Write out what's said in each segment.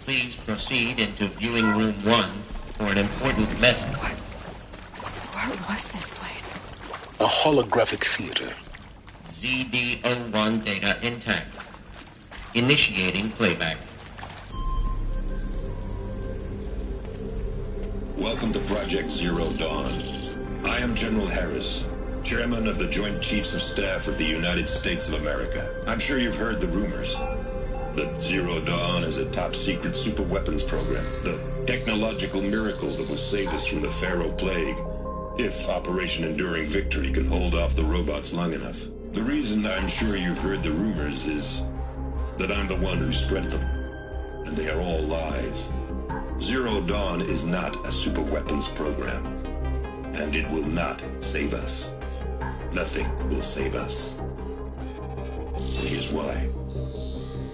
Please proceed into viewing room 1 for an important message. What was this place? A holographic theater. ZD-01 data intact. Initiating playback. Welcome to Project Zero Dawn. I am General Harris, Chairman of the Joint Chiefs of Staff of the United States of America. I'm sure you've heard the rumors that Zero Dawn is a top-secret superweapons program, the technological miracle that will save us from the Pharaoh Plague, if Operation Enduring Victory can hold off the robots long enough. The reason I'm sure you've heard the rumors is that I'm the one who spread them, and they are all lies. Zero Dawn is not a superweapons program, and it will not save us. Nothing will save us. Here's why.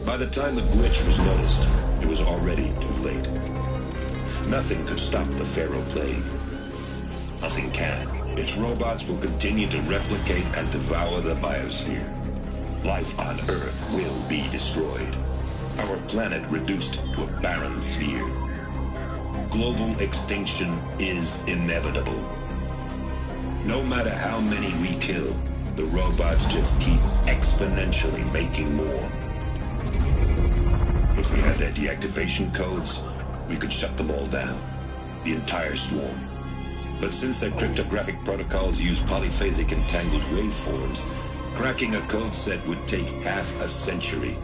By the time the glitch was noticed, it was already too late. Nothing could stop the Pharaoh Plague. Nothing can. Its robots will continue to replicate and devour the biosphere. Life on Earth will be destroyed. Our planet reduced to a barren sphere. Global extinction is inevitable. No matter how many we kill, the robots just keep exponentially making more. If we had their deactivation codes, we could shut them all down. The entire swarm. But since their cryptographic protocols use polyphasic entangled waveforms, cracking a code set would take half a century.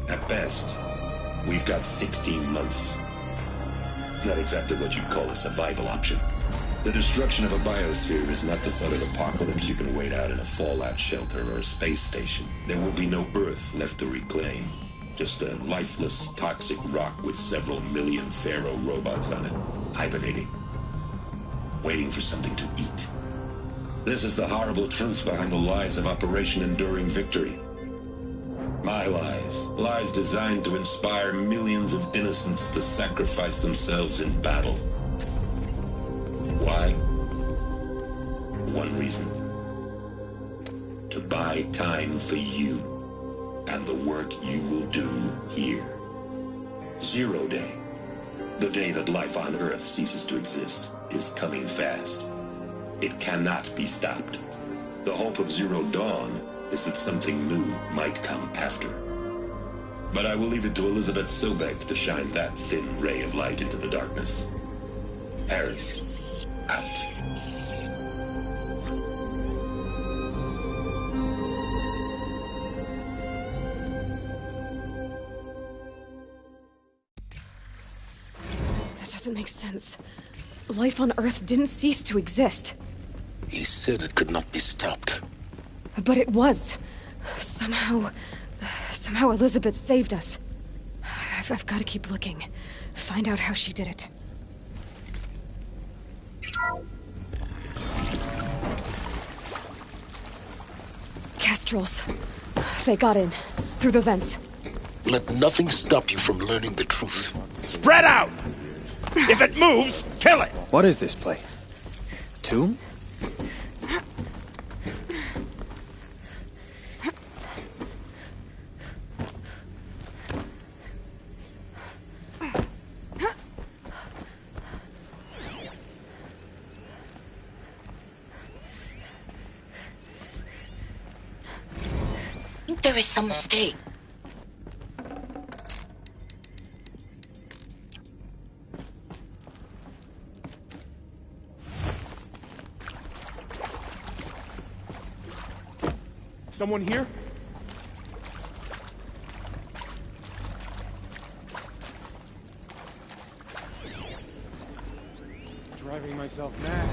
At best, we've got 16 months. Not exactly what you'd call a survival option. The destruction of a biosphere is not the sort of apocalypse you can wait out in a fallout shelter or a space station. There will be no Earth left to reclaim. Just a lifeless, toxic rock with several million Pharaoh robots on it, hibernating, waiting for something to eat. This is the horrible truth behind the lies of Operation Enduring Victory. My lies. Lies designed to inspire millions of innocents to sacrifice themselves in battle. Why? One reason. To buy time for you and the work you will do here. Zero Day, the day that life on Earth ceases to exist, is coming fast. It cannot be stopped. The hope of Zero Dawn is that something new might come after. But I will leave it to Elizabeth Sobek to shine that thin ray of light into the darkness. Harris, out. That doesn't make sense. Life on Earth didn't cease to exist. He said it could not be stopped. But it was. Somehow Elizabeth saved us. I've got to keep looking. Find out how she did it. Kestrels. They got in. Through the vents. Let nothing stop you from learning the truth. Spread out! If it moves, kill it! What is this place? Tomb? There is some mistake. Someone here? Driving myself mad.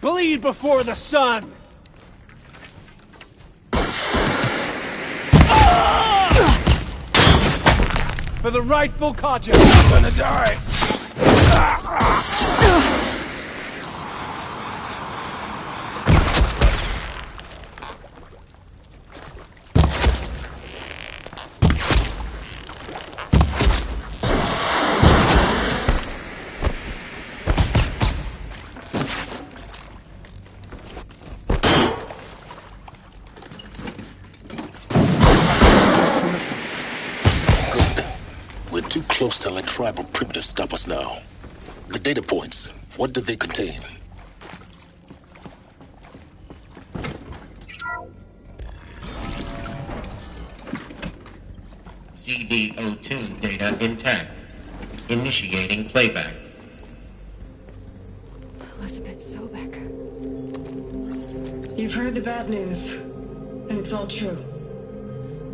Bleed before the sun! For the rightful Kaja! I'm gonna die! close to let tribal primitives stop us now. The data points, what do they contain? CD02 data intact. Initiating playback. Elizabeth Sobek. You've heard the bad news, and it's all true.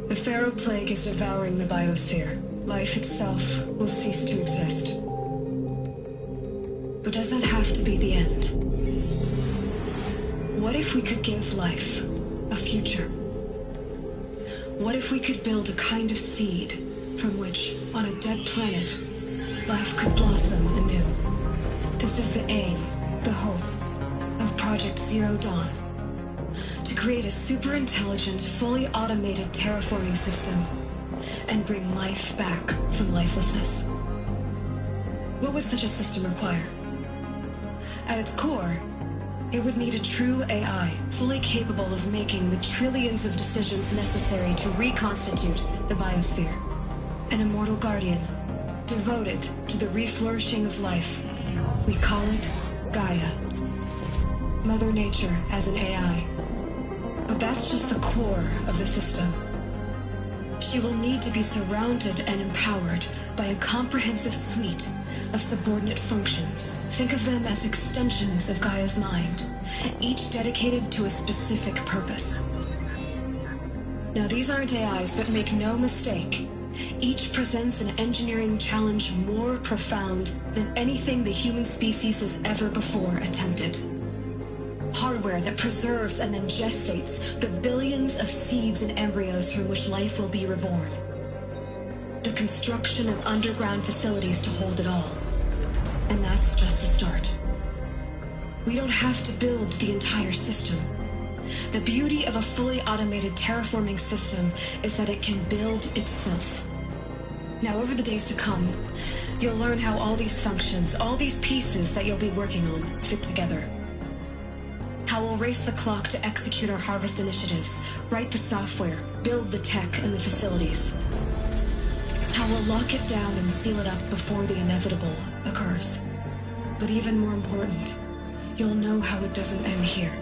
The Pharaoh Plague is devouring the biosphere. Life itself will cease to exist. But does that have to be the end? What if we could give life a future? What if we could build a kind of seed from which, on a dead planet, life could blossom anew? This is the aim, the hope, of Project Zero Dawn. To create a super-intelligent, fully automated terraforming system and bring life back from lifelessness. What would such a system require? At its core, it would need a true AI, fully capable of making the trillions of decisions necessary to reconstitute the biosphere. An immortal guardian, devoted to the reflourishing of life. We call it Gaia. Mother Nature as an AI. But that's just the core of the system. She will need to be surrounded and empowered by a comprehensive suite of subordinate functions. Think of them as extensions of Gaia's mind, each dedicated to a specific purpose. Now, these aren't AIs, but make no mistake, each presents an engineering challenge more profound than anything the human species has ever before attempted. Hardware that preserves and then gestates the billions of seeds and embryos from which life will be reborn. The construction of underground facilities to hold it all. And that's just the start. We don't have to build the entire system. The beauty of a fully automated terraforming system is that it can build itself. Now, over the days to come, you'll learn how all these functions, all these pieces that you'll be working on, fit together. How we'll race the clock to execute our harvest initiatives, write the software, build the tech and the facilities. How we'll lock it down and seal it up before the inevitable occurs. But even more important, you'll know how it doesn't end here.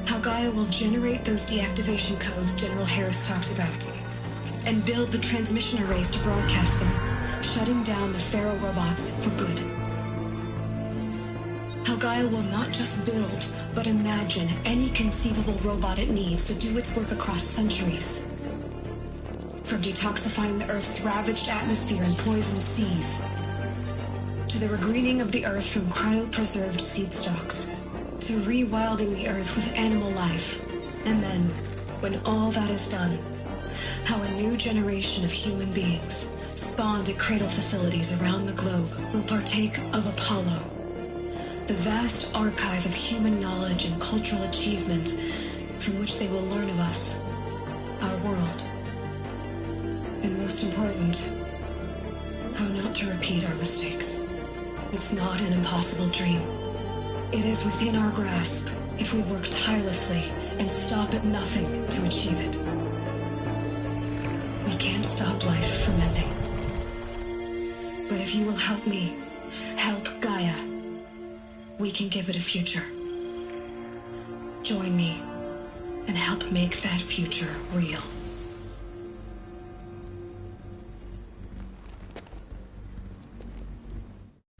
How Gaia will generate those deactivation codes General Harris talked about, and build the transmission arrays to broadcast them, shutting down the Pharaoh robots for good. How Gaia will not just build, but imagine any conceivable robot it needs to do its work across centuries. From detoxifying the Earth's ravaged atmosphere and poisoned seas, to the regreening of the Earth from cryopreserved seed stalks, to rewilding the Earth with animal life. And then, when all that is done, how a new generation of human beings, spawned at cradle facilities around the globe, will partake of Apollo, the vast archive of human knowledge and cultural achievement from which they will learn of us, our world. And most important, how not to repeat our mistakes. It's not an impossible dream. It is within our grasp if we work tirelessly and stop at nothing to achieve it. We can't stop life from ending. But if you will help me, help Gaia, we can give it a future. Join me and help make that future real.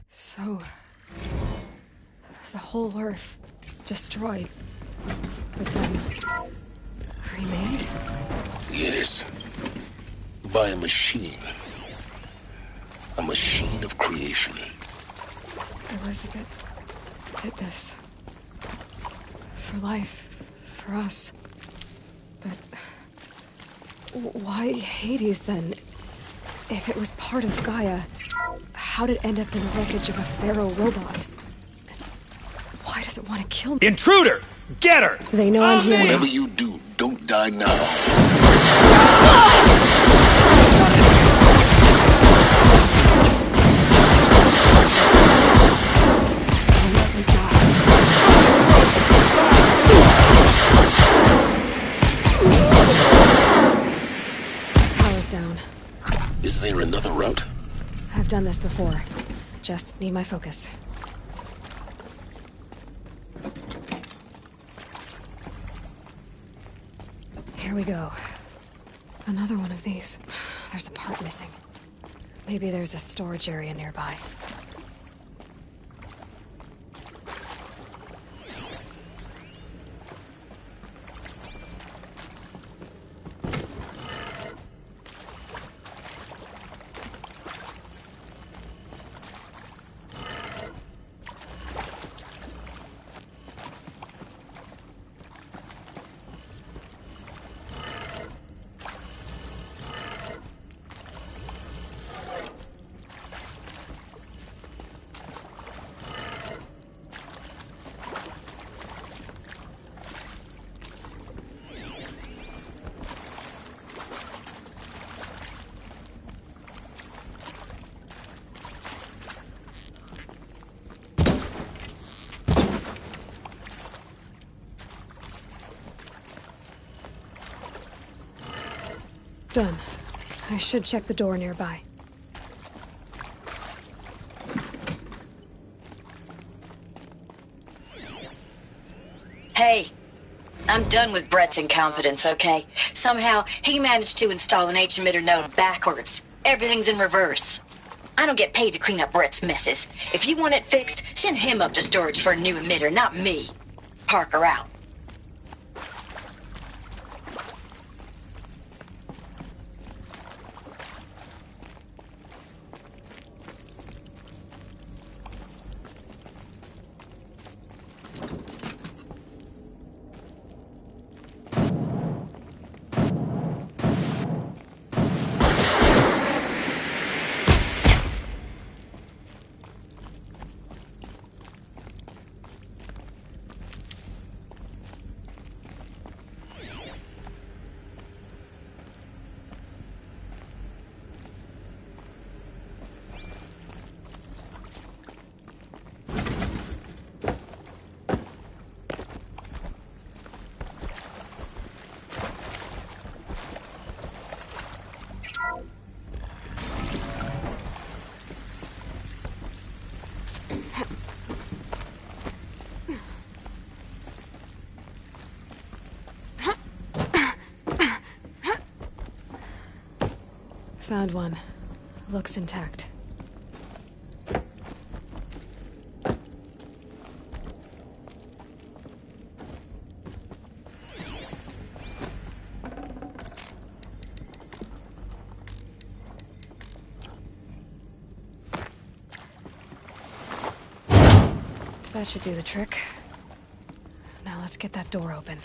So, the whole Earth destroyed, but then remade? Yes. By a machine. A machine of creation. Elizabeth did this. For life. For us. But why Hades then? If it was part of Gaia, how did it end up in the wreckage of a Pharaoh robot? And why does it want to kill me? Intruder! Get her! They know I'm here. Whatever you do, don't die now. Power's down. Is there another route? done this before. Just need my focus. Here we go. Another one of these. There's a part missing. Maybe there's a storage area nearby. Done. I should check the door nearby. Hey, I'm done with Brett's incompetence, okay? Somehow, he managed to install an H-emitter node backwards. Everything's in reverse. I don't get paid to clean up Brett's messes. If you want it fixed, send him up to storage for a new emitter, not me. Parker out. Found one. Looks intact. That should do the trick. Now let's get that door open.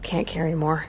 Can't carry more.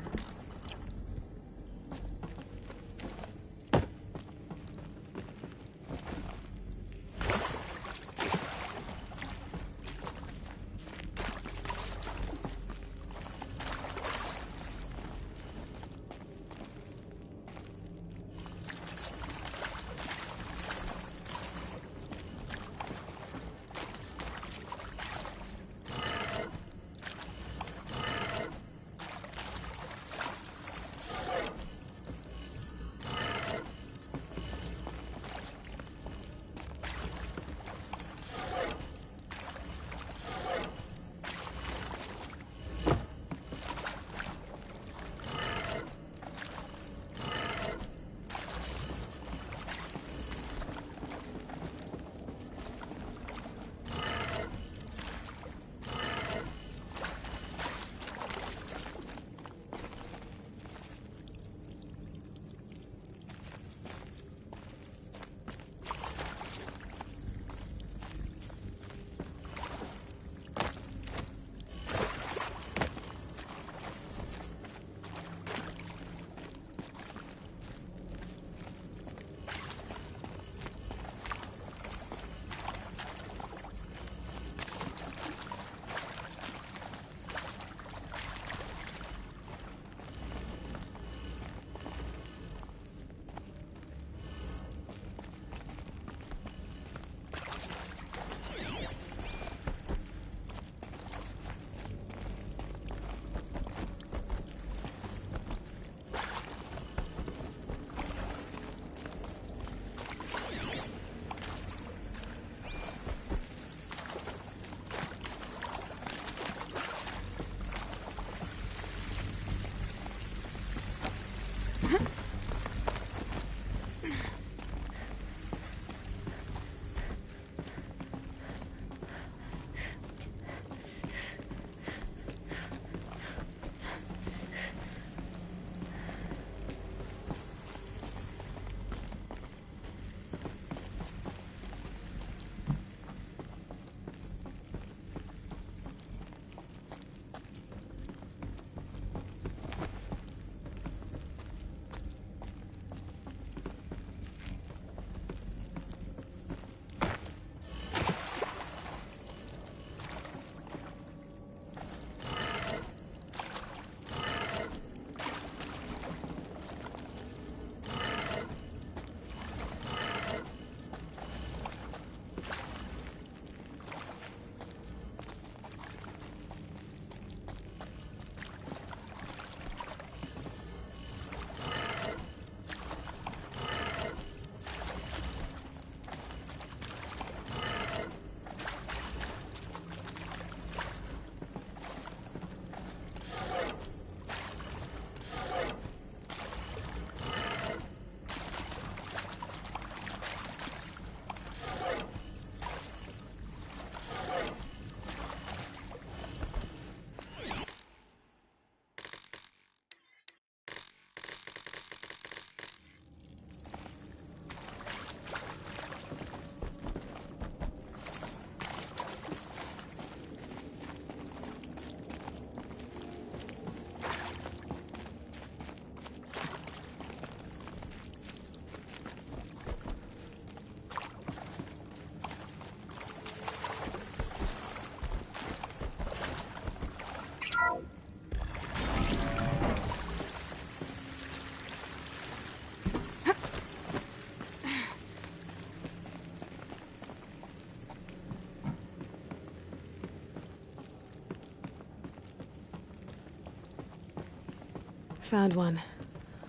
Found one.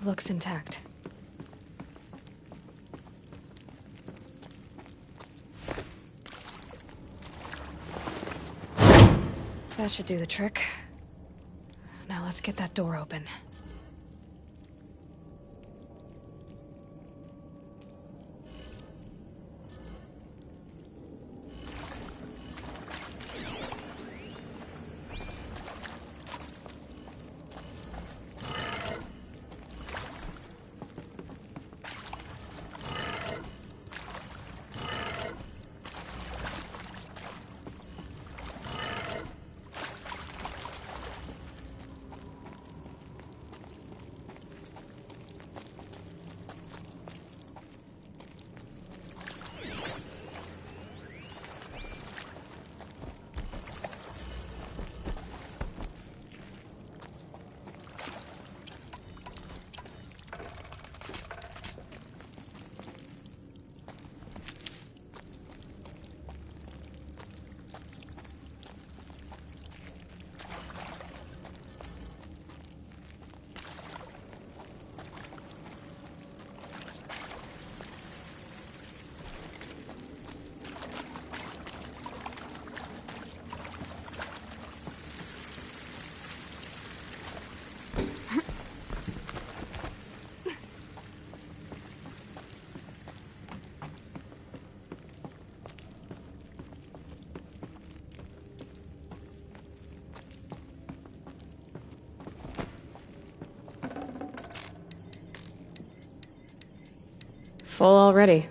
Looks intact. That should do the trick. Now let's get that door open. Full already.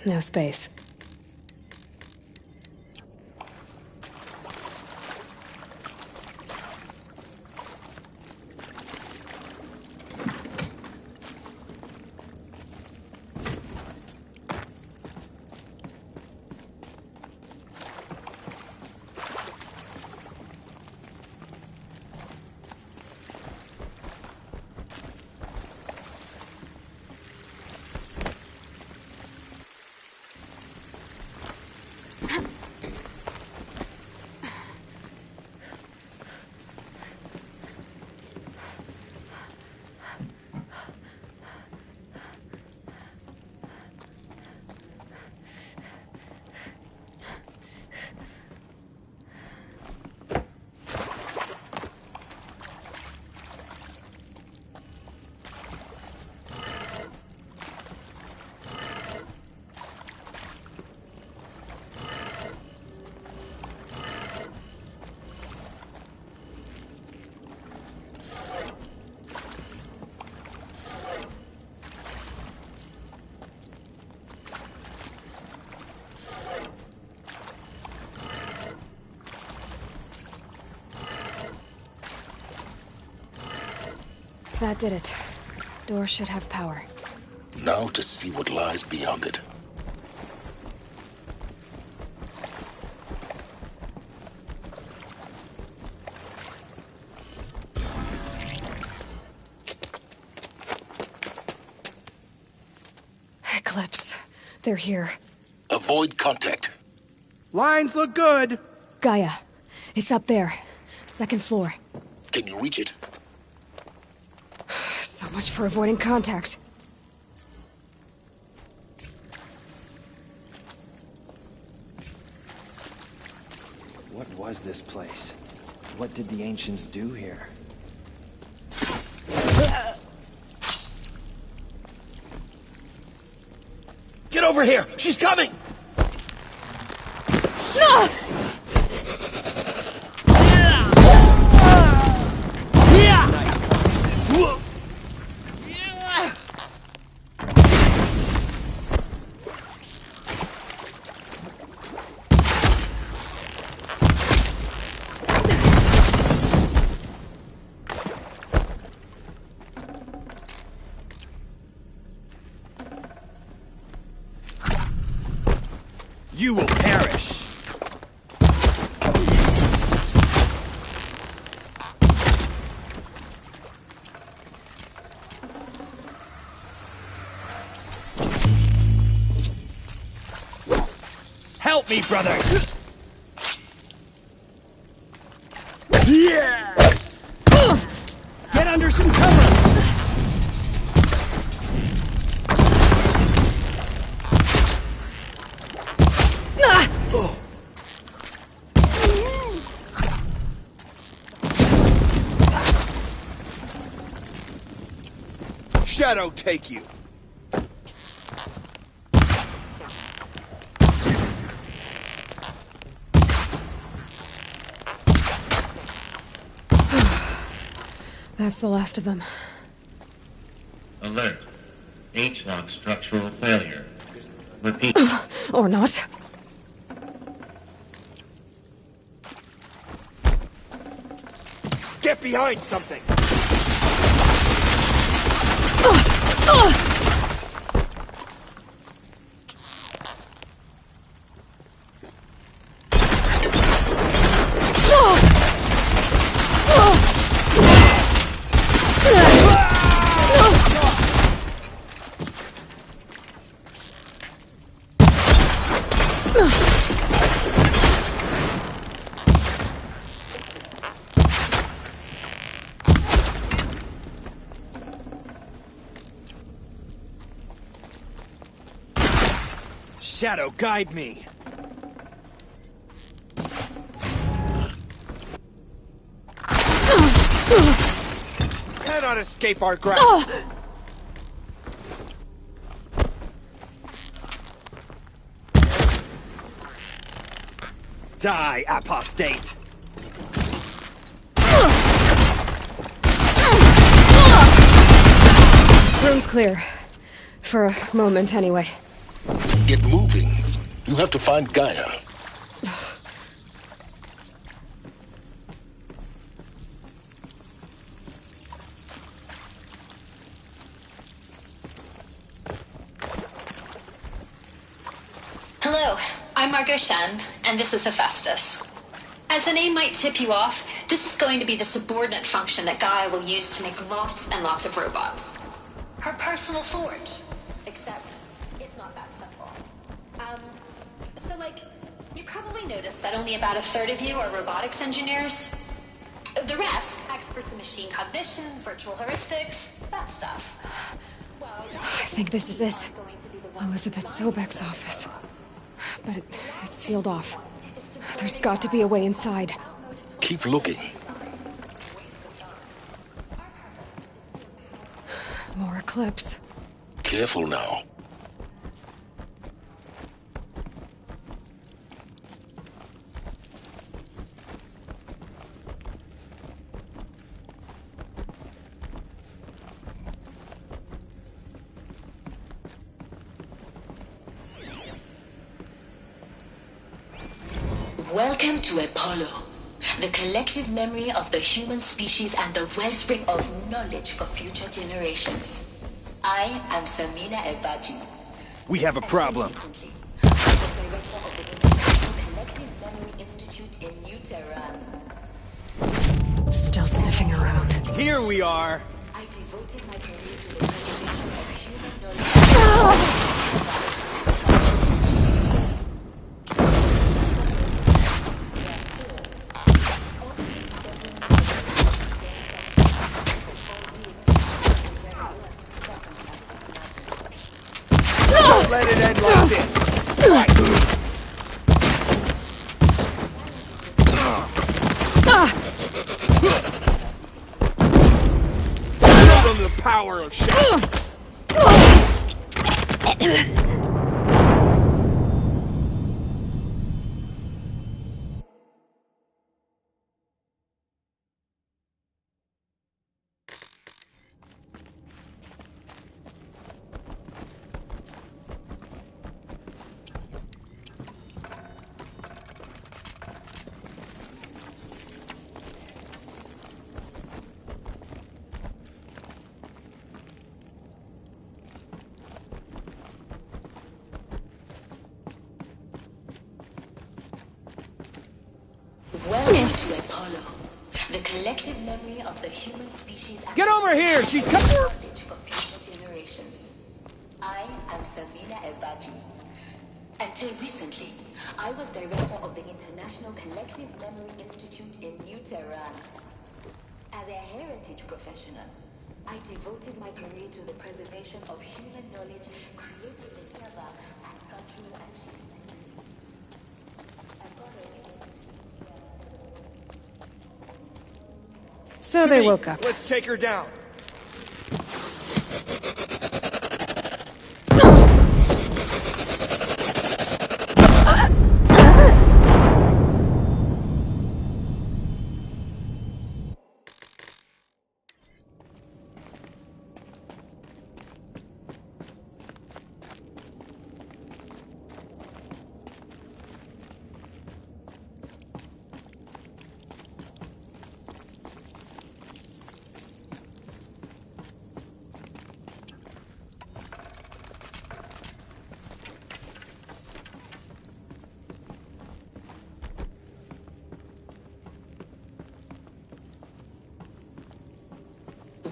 No space. That did it. Door should have power. Now to see what lies beyond it. Eclipse. They're here. Avoid contact. Lines look good. Gaia. It's up there. Second floor. Can you reach it? So much for avoiding contact. What was this place? What did the ancients do here? Get over here! She's coming! No! You will perish! Help me, brother! Yeah! Get under some cover! Shadow take you. That's the last of them. Alert. H-lock structural failure. Repeat. Or not. Get behind something! Shadow, guide me! Cannot escape our grasp! Die, apostate! Room's clear. For a moment, anyway. Get moving. You have to find Gaia. Hello, I'm Margot Shen, and this is Hephaestus. As the name might tip you off, this is going to be the subordinate function that Gaia will use to make lots and lots of robots. Her personal forge. Except, it's not that simple. You probably noticed that only about a third of you are robotics engineers. The rest, experts in machine cognition, virtual heuristics, that stuff. Well, I think this is it. Elizabeth Sobek's office. But it's sealed off. There's got to be a way inside. Keep looking. More Eclipse. Careful now. Welcome to Apollo, the collective memory of the human species and the wellspring of knowledge for future generations. I am Samina Ebaju. We have a problem. Director of the International Collective Memory Institute in New Tehran. Still sniffing around. Here we are! I devoted my career to the preservation of human knowledge. shower of shit. Welcome to Apollo, the collective memory of the human species. Get over here! She's coming! For future generations. I am Samina Ebadi. Until recently, I was director of the International Collective Memory Institute in New Tehran. As a heritage professional, I devoted my career to the preservation of human knowledge, creative endeavor, and cultural achievement. So they woke up. Let's take her down.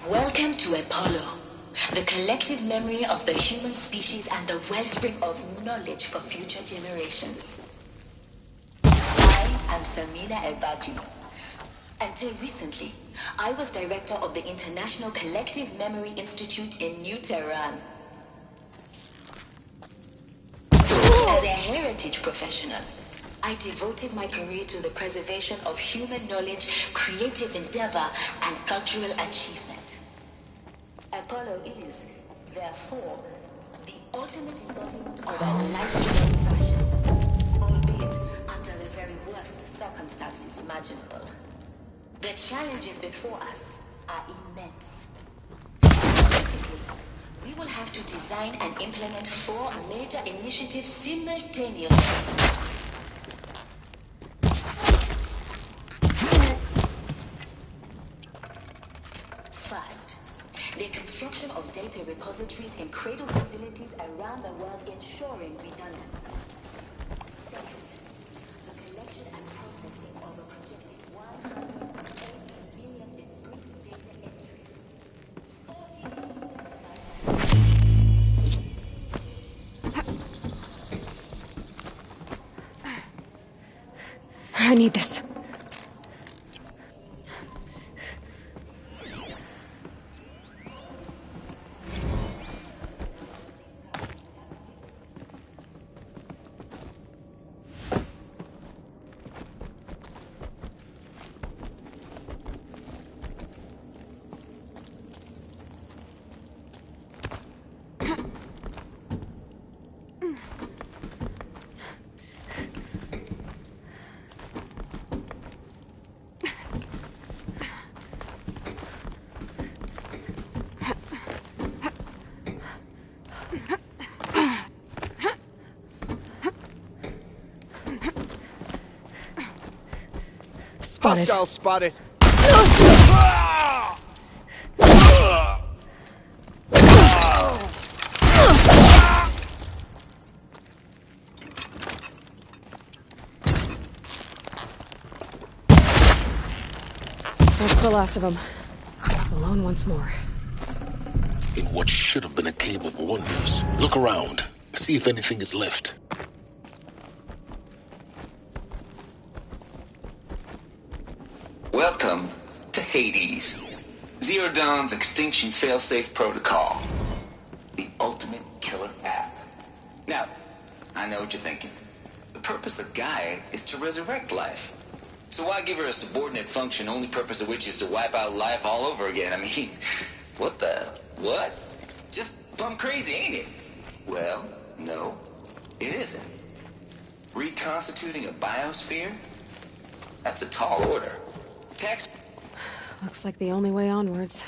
Welcome to Apollo, the collective memory of the human species and the wellspring of knowledge for future generations. I am Samina Ebadi. Until recently, I was director of the International Collective Memory Institute in New Tehran. As a heritage professional, I devoted my career to the preservation of human knowledge, creative endeavor, and cultural achievement. Apollo is, therefore, the ultimate embodiment of a life-long passion, albeit under the very worst circumstances imaginable. The challenges before us are immense. Specifically, we will have to design and implement 4 major initiatives simultaneously. First, the construction of data repositories in cradle facilities around the world, ensuring redundancy. Second, the collection and processing of a projected 180 billion discrete data entries. 40 I need this. Hostile spotted. That's the last of them. Alone once more. In what should have been a cave of wonders. Look around. See if anything is left. Welcome to Hades. Zero Dawn's extinction failsafe protocol. The ultimate killer app. Now, I know what you're thinking. The purpose of Gaia is to resurrect life. So why give her a subordinate function, only purpose of which is to wipe out life all over again? I mean, what the... What? Just plumb crazy, ain't it? Well, no, it isn't. Reconstituting a biosphere? That's a tall order. Text. Looks like the only way onwards.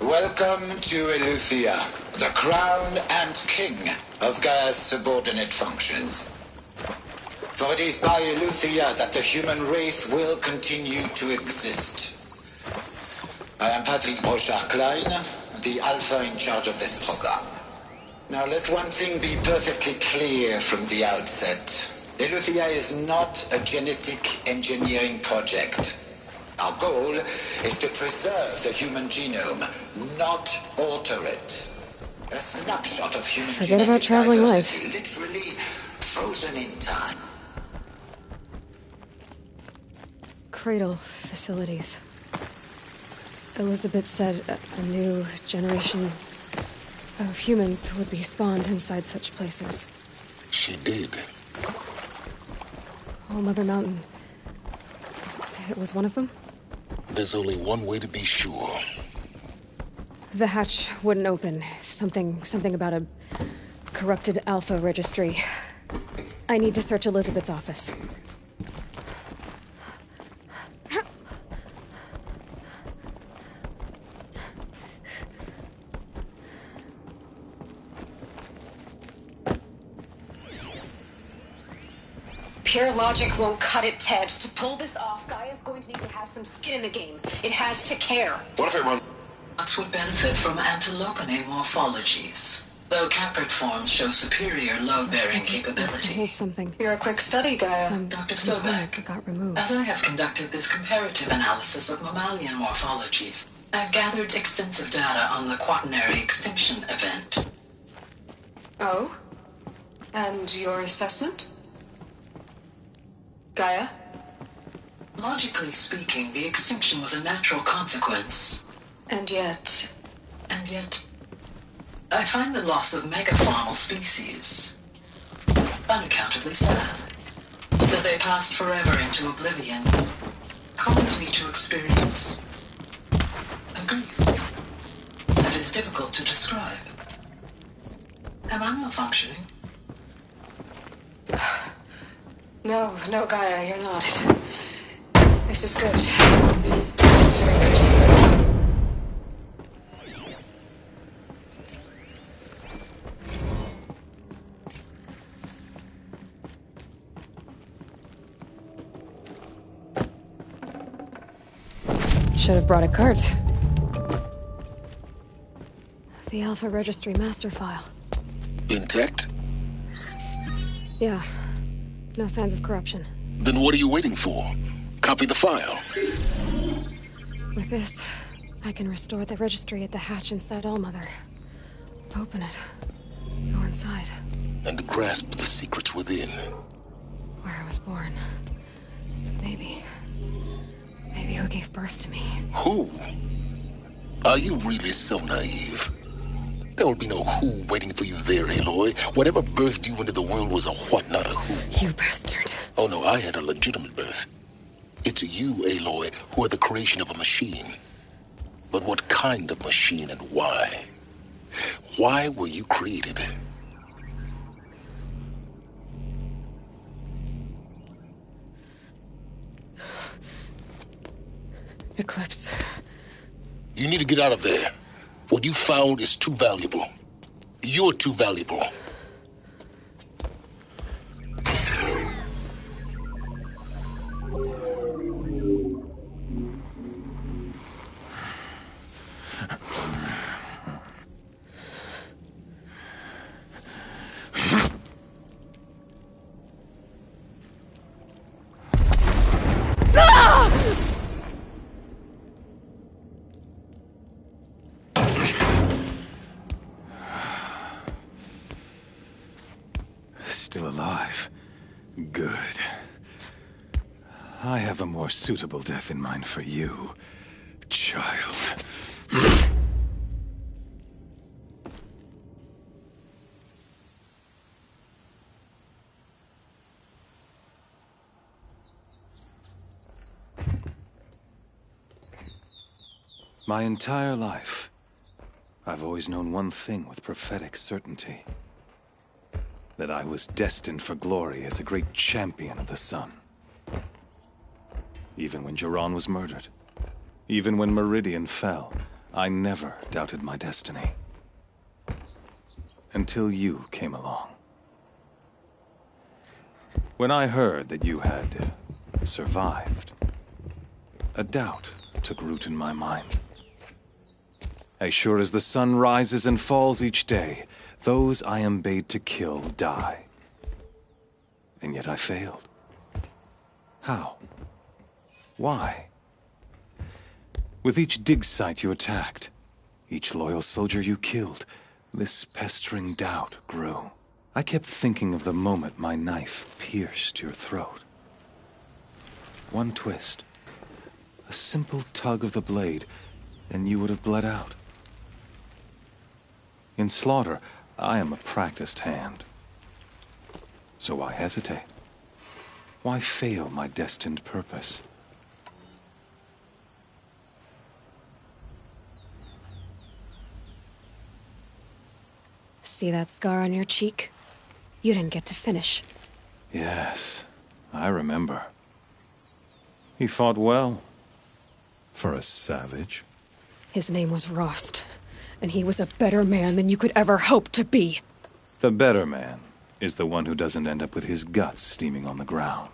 Welcome to Eleuthia, the crown and king of Gaia's subordinate functions. For it is by Eleuthia that the human race will continue to exist. I am Patrick Brochard-Klein, the Alpha in charge of this program. Now let one thing be perfectly clear from the outset. Eleuthia is not a genetic engineering project. Our goal is to preserve the human genome, not alter it. A snapshot of human Forget about genetic traveling diversity, life. literally frozen in time. Cradle facilities. Elizabeth said a new generation of humans would be spawned inside such places. She did. Oh, Mother Mountain. It was one of them? There's only one way to be sure. The hatch wouldn't open. Something about a corrupted Alpha registry. I need to search Elizabeth's office. Pure logic won't cut it, Ted. To pull this off, Gaia's going to need to have some skin in the game. It has to care. What if I run? Robots would benefit from antilopinae morphologies, though caprid forms show superior load-bearing capability. Hold something. You're a quick study, Gaia. Dr. Sobek, got removed. as I have conducted this comparative analysis of mammalian morphologies, I've gathered extensive data on the quaternary extinction event. Oh? And your assessment? Gaia? Logically speaking, the extinction was a natural consequence. And yet, I find the loss of megafaunal species unaccountably sad. That they passed forever into oblivion causes me to experience a grief that is difficult to describe. Am I malfunctioning? No, Gaia, you're not. This is good. It's very good. Should have brought a cart. The Alpha Registry master file. Intact? Yeah. No signs of corruption. Then what are you waiting for? Copy the file. With this, I can restore the registry at the hatch inside Allmother. Open it. Go inside. And grasp the secrets within. Where I was born. Maybe who gave birth to me. Who? Are you really so naive? There will be no who waiting for you there, Aloy. Whatever birthed you into the world was a what, not a who. You bastard. Oh no, I had a legitimate birth. It's you, Aloy, who are the creation of a machine. But what kind of machine and why? Why were you created? Eclipse. You need to get out of there. What you found is too valuable. You're too valuable. Still alive. Good. I have a more suitable death in mind for you, child. My entire life, I've always known one thing with prophetic certainty. That I was destined for glory as a great champion of the sun. Even when Jiran was murdered, even when Meridian fell, I never doubted my destiny. Until you came along. When I heard that you had survived, a doubt took root in my mind. As sure as the sun rises and falls each day, those I am bade to kill die. And yet I failed. How? Why? With each dig site you attacked, each loyal soldier you killed, this pestering doubt grew. I kept thinking of the moment my knife pierced your throat. One twist, a simple tug of the blade, and you would have bled out. In slaughter, I am a practiced hand. So why hesitate? Why fail my destined purpose? See that scar on your cheek? You didn't get to finish. Yes, I remember. He fought well. For a savage. His name was Rost, and he was a better man than you could ever hope to be. The better man is the one who doesn't end up with his guts steaming on the ground.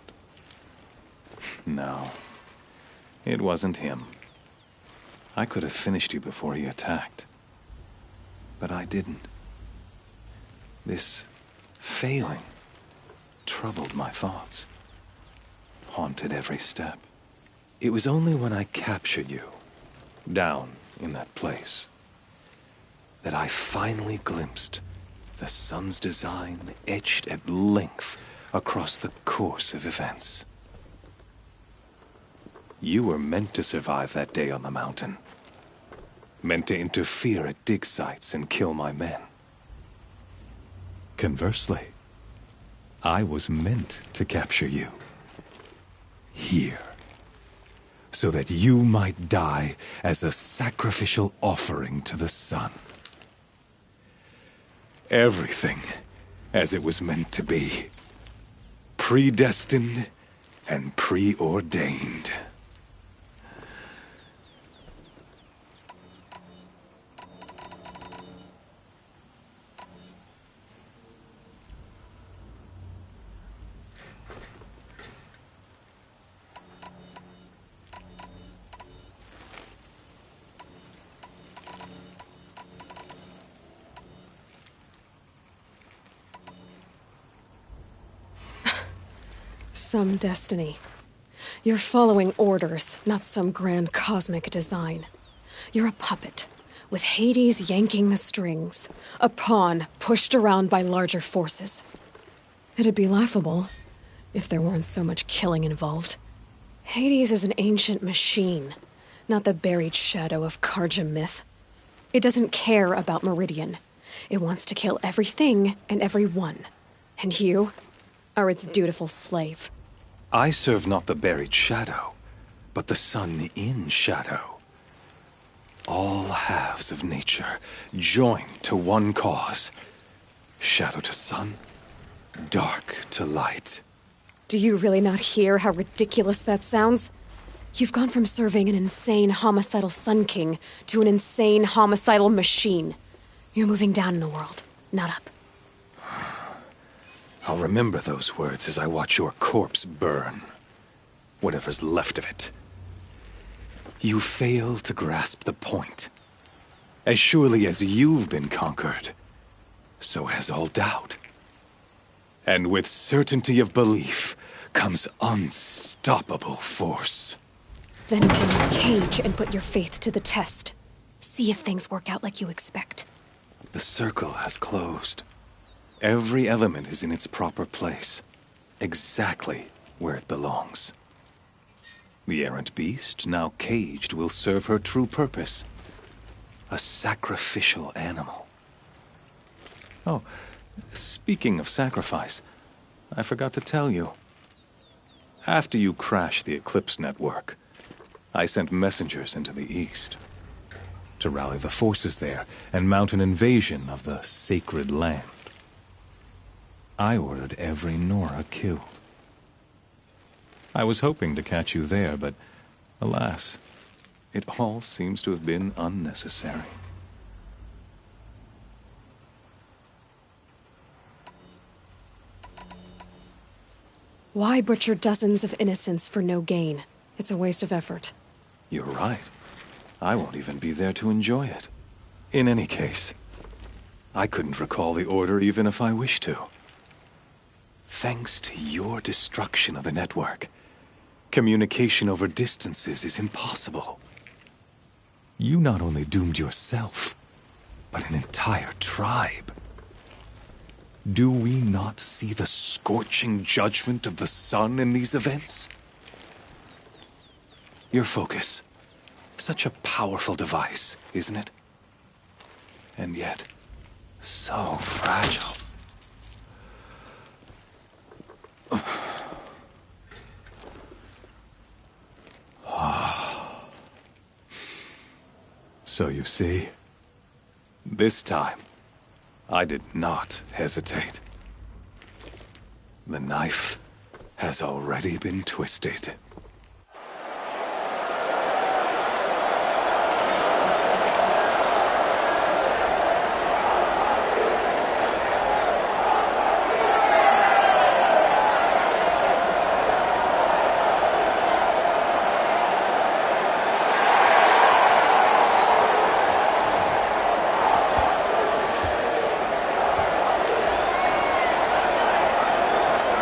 No, it wasn't him. I could have finished you before he attacked. But I didn't. This failing troubled my thoughts, haunted every step. It was only when I captured you, down in that place, that I finally glimpsed the sun's design etched at length across the course of events. You were meant to survive that day on the mountain. Meant to interfere at dig sites and kill my men. Conversely, I was meant to capture you. Here. So that you might die as a sacrificial offering to the sun. Everything as it was meant to be. Predestined and preordained. Some destiny. You're following orders, not some grand cosmic design. You're a puppet, with Hades yanking the strings, a pawn pushed around by larger forces. It'd be laughable if there weren't so much killing involved. Hades is an ancient machine, not the buried shadow of Karja myth. It doesn't care about Meridian. It wants to kill everything and everyone. And you are its dutiful slave. I serve not the buried shadow, but the sun in shadow. All halves of nature joined to one cause. Shadow to sun, dark to light. Do you really not hear how ridiculous that sounds? You've gone from serving an insane homicidal Sun King to an insane homicidal machine. You're moving down in the world, not up. I'll remember those words as I watch your corpse burn. Whatever's left of it. You fail to grasp the point. As surely as you've been conquered, so has all doubt. And with certainty of belief comes unstoppable force. Then close the cage and put your faith to the test. See if things work out like you expect. The circle has closed. Every element is in its proper place, exactly where it belongs. The errant beast, now caged, will serve her true purpose. A sacrificial animal. Oh, speaking of sacrifice, I forgot to tell you. After you crashed the Eclipse network, I sent messengers into the east. to rally the forces there and mount an invasion of the sacred land. I ordered every Nora killed. I was hoping to catch you there, but alas, it all seems to have been unnecessary. Why butcher dozens of innocents for no gain? It's a waste of effort. You're right. I won't even be there to enjoy it. In any case, I couldn't recall the order even if I wished to. Thanks to your destruction of the network, communication over distances is impossible. You not only doomed yourself, but an entire tribe. Do we not see the scorching judgment of the sun in these events? Your focus. Such a powerful device, isn't it? And yet, so fragile. So you see, this time, I did not hesitate. The knife has already been twisted.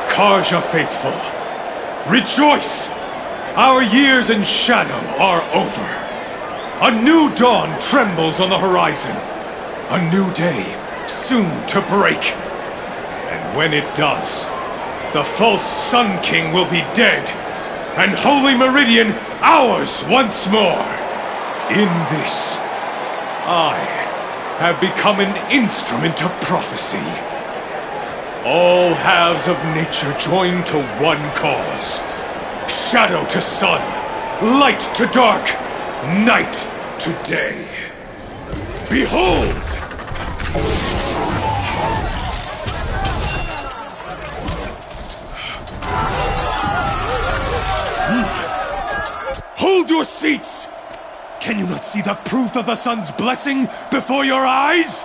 Karja faithful, rejoice! Our years in shadow are over. A new dawn trembles on the horizon. A new day soon to break. And when it does, the false Sun King will be dead, and Holy Meridian ours once more. In this, I have become an instrument of prophecy. All halves of nature join to one cause. Shadow to sun, light to dark, night to day. Behold! Hold your seats! Can you not see the proof of the sun's blessing before your eyes?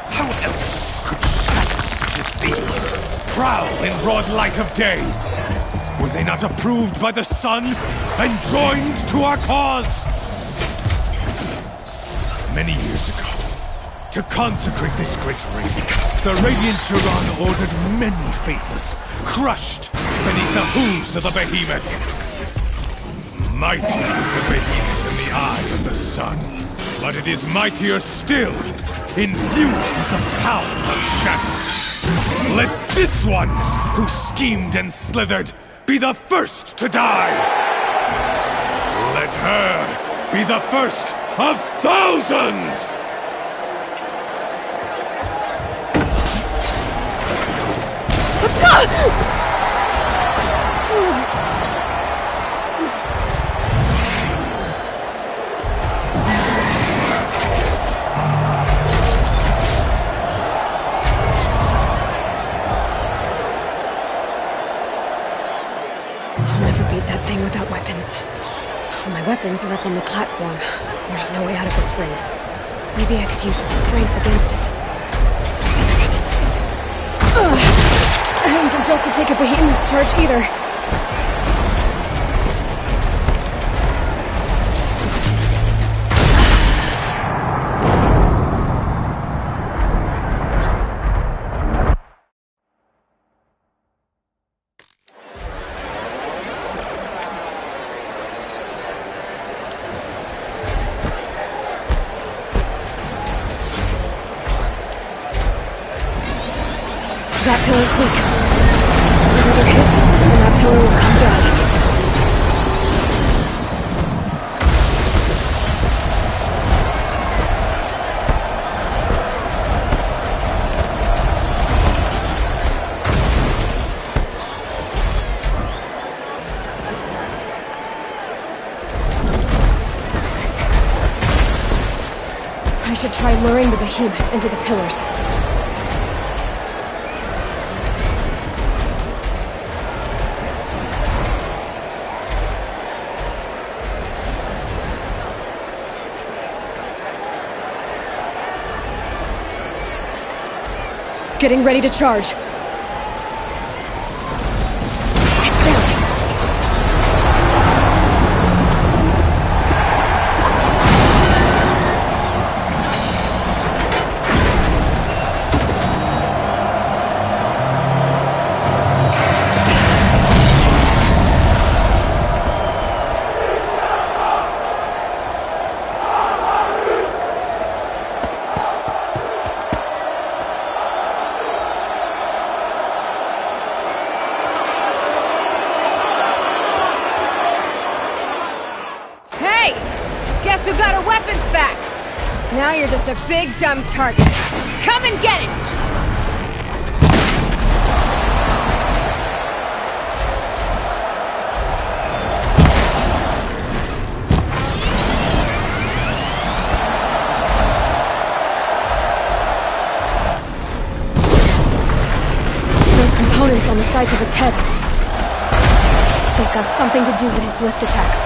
How else could shadows such as these prowl in broad light of day? Were they not approved by the sun and joined to our cause? Many years ago, to consecrate this great ring, the Radiant Turan ordered many faithless, crushed beneath the hooves of the behemoth. Mighty is the behemoth in the eye of the sun, but it is mightier still, infused with the power of shadow. Let this one, who schemed and slithered, be the first to die! Let her be the first of thousands! Without weapons. My weapons are up on the platform. There's no way out of this ring. Maybe I could use the strength against it. I wasn't built to take a behemoth's charge either. That pillar's weak. Another hit, and that pillar will come down. should try luring the behemoth into the pillars. Getting ready to charge. It's down. Guess who got her weapons back? Now you're just a big dumb target. Come and get it! Those components on the sides of its head. They've got something to do with his lift attacks.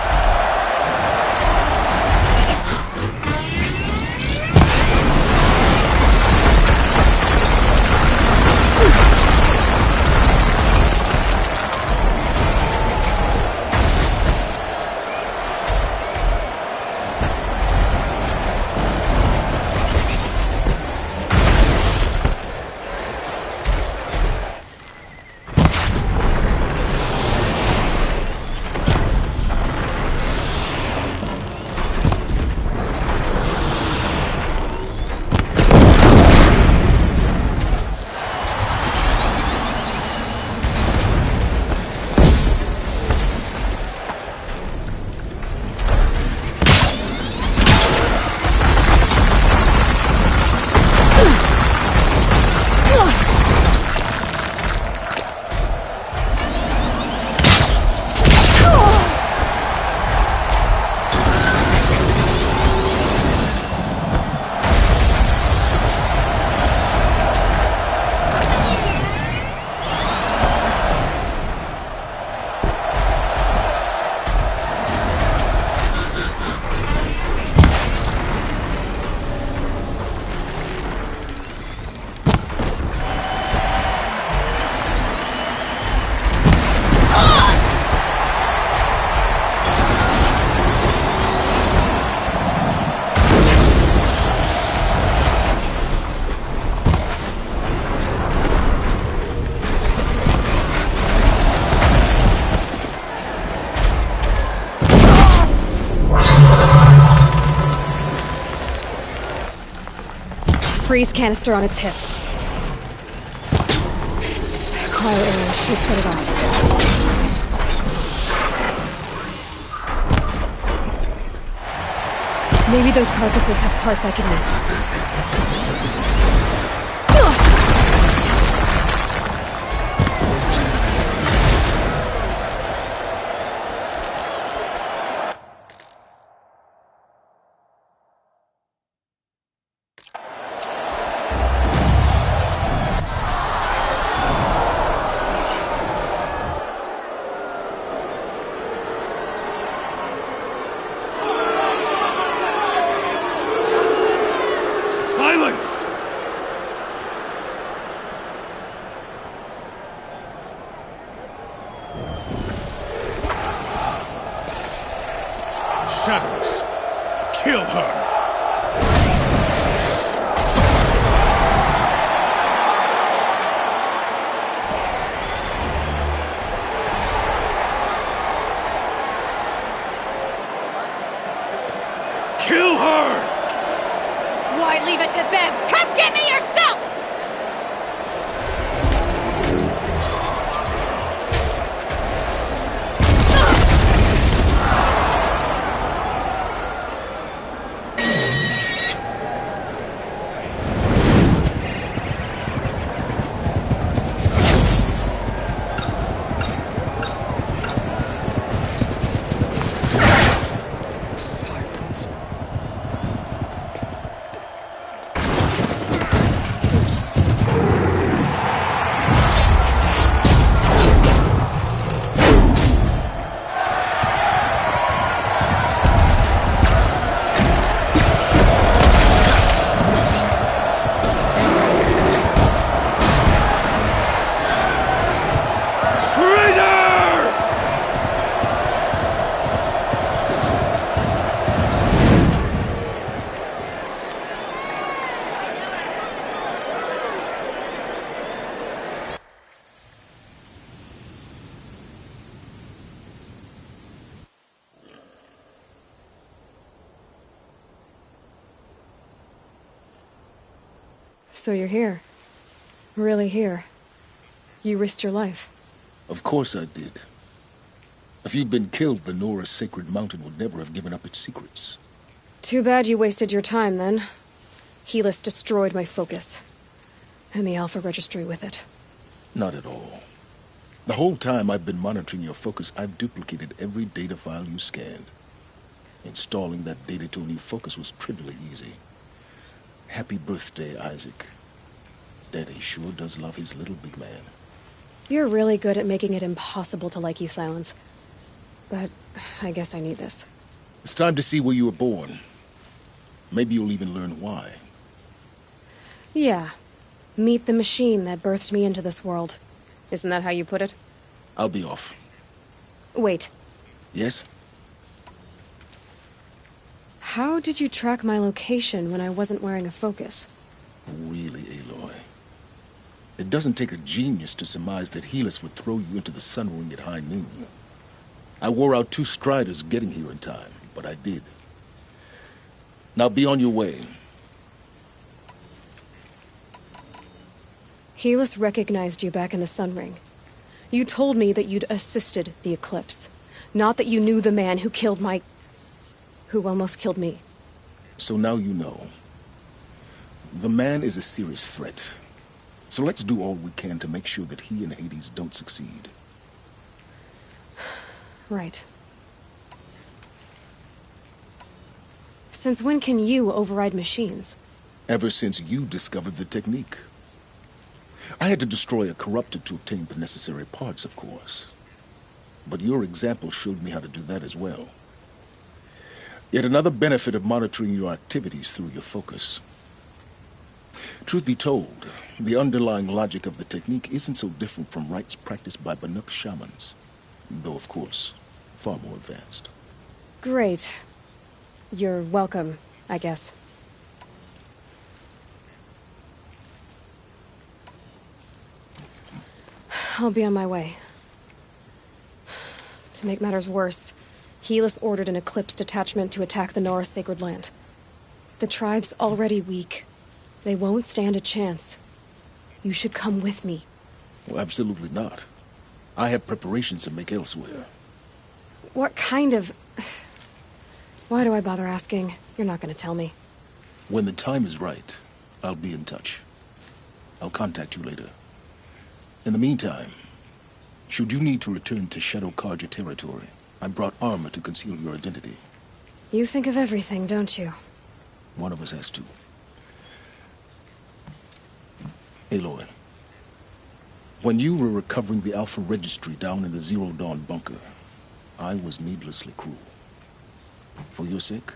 Freeze canister on its hips. Cryo area should set it off. Maybe those carcasses have parts I can use. Shadows, kill her! Kill her! Why leave it to them? Come get me yourself! So you're here. Really here. You risked your life. Of course I did. If you'd been killed, the Nora's sacred mountain would never have given up its secrets. Too bad you wasted your time, then. Helis destroyed my focus. And the Alpha Registry with it. Not at all. The whole time I've been monitoring your focus, I've duplicated every data file you scanned. Installing that data to a new focus was trivially easy. Happy birthday, Isaac. Daddy sure does love his little big man. You're really good at making it impossible to like you, Silence. But I guess I need this. It's time to see where you were born. Maybe you'll even learn why. Yeah. Meet the machine that birthed me into this world. Isn't that how you put it? I'll be off. Wait. Yes? How did you track my location when I wasn't wearing a focus? Really, Aloy? It doesn't take a genius to surmise that Helis would throw you into the sun ring at high noon. I wore out 2 striders getting here in time, but I did. Now be on your way. Helis recognized you back in the Sun Ring. You told me that you'd assisted the Eclipse. Not that you knew the man who killed who almost killed me. So now you know. The man is a serious threat. So let's do all we can to make sure that he and Hades don't succeed. Right. Since when can you override machines? Ever since you discovered the technique. I had to destroy a corruptor to obtain the necessary parts, of course. But your example showed me how to do that as well. Yet another benefit of monitoring your activities through your focus. Truth be told, the underlying logic of the technique isn't so different from rites practiced by Banuk shamans. Though, of course, far more advanced. Great. You're welcome, I guess. I'll be on my way. To make matters worse, Helis ordered an Eclipse detachment to attack the Nora Sacred Land. The tribe's already weak. They won't stand a chance. You should come with me. Well, absolutely not. I have preparations to make elsewhere. What kind of... Why do I bother asking? You're not going to tell me. When the time is right, I'll be in touch. I'll contact you later. In the meantime, should you need to return to Shadow Karja territory, I brought armor to conceal your identity. You think of everything, don't you? One of us has to. Aloy, when you were recovering the Alpha Registry down in the Zero Dawn bunker, I was needlessly cruel. For your sake,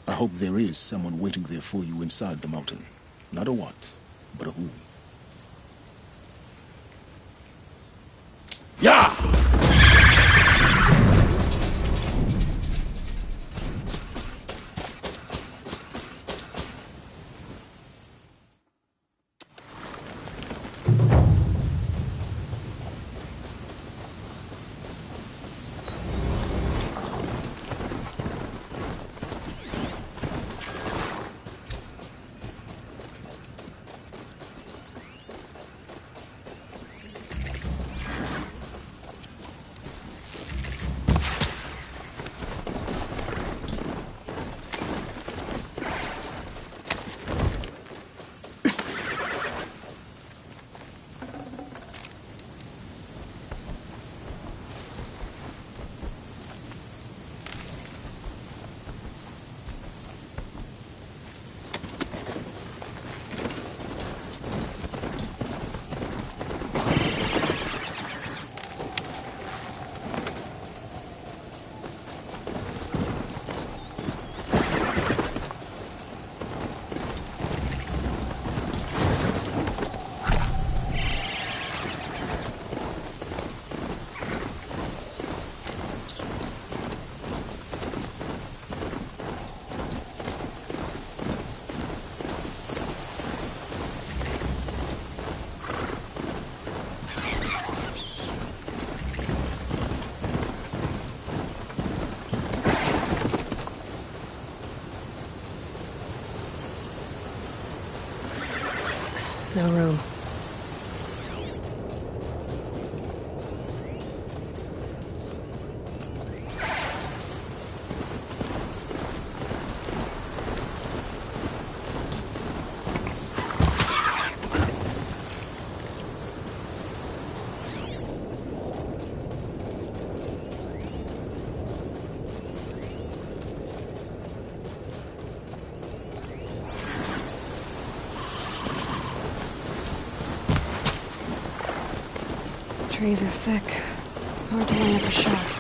I hope there is someone waiting there for you inside the mountain. Not a what, but a who. Yeah! No room. Trees are thick. Hard to line up a shot.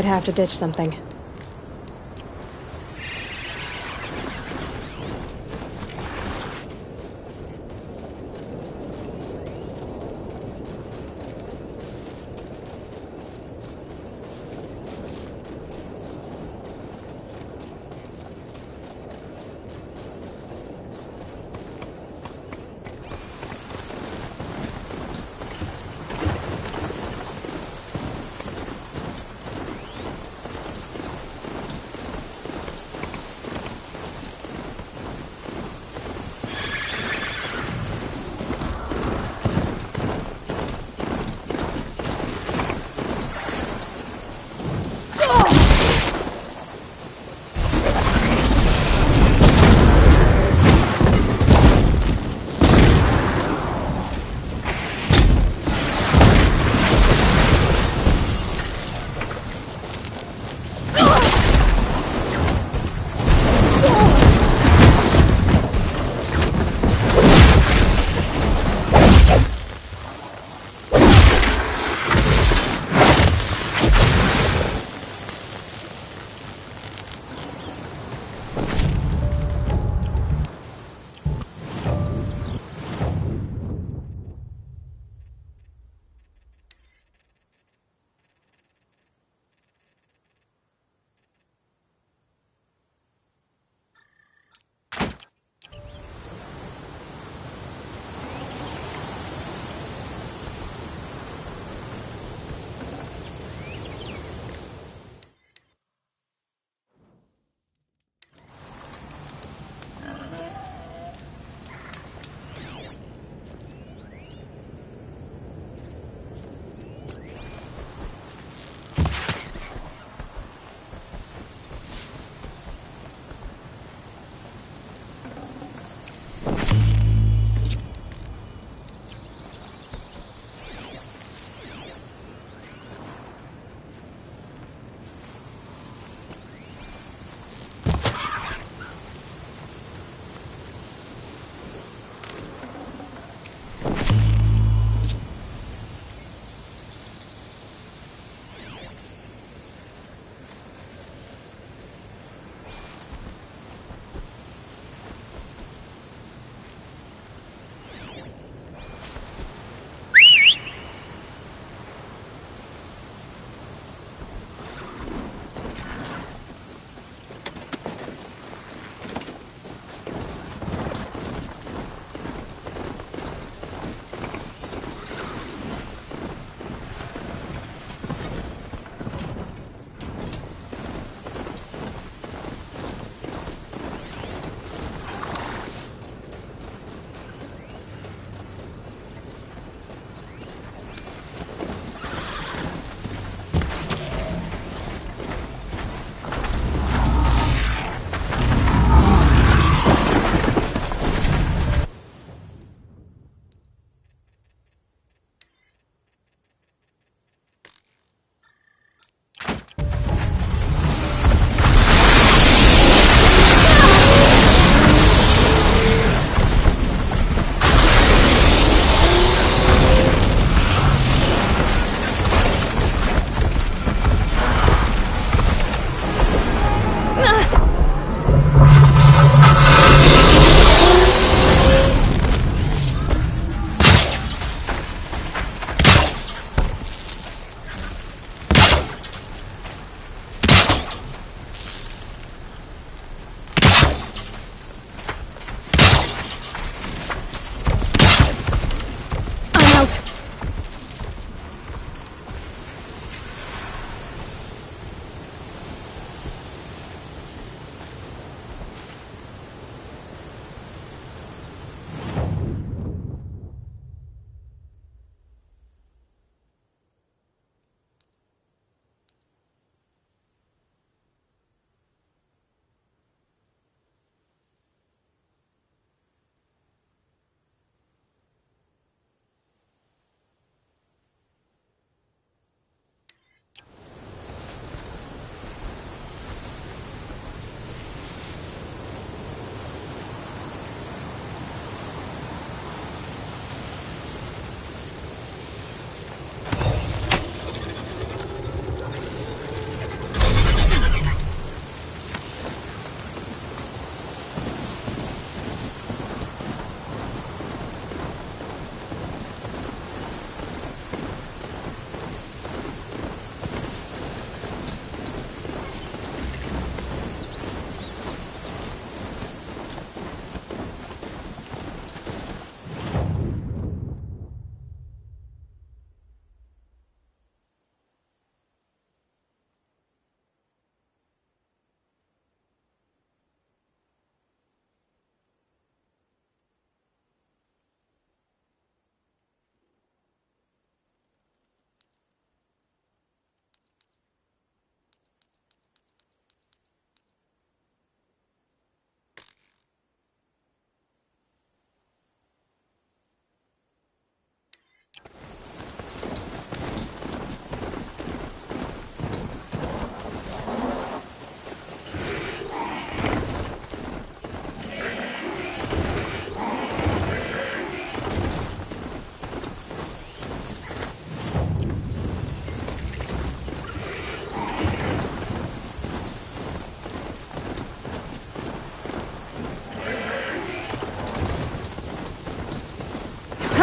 might have to ditch something.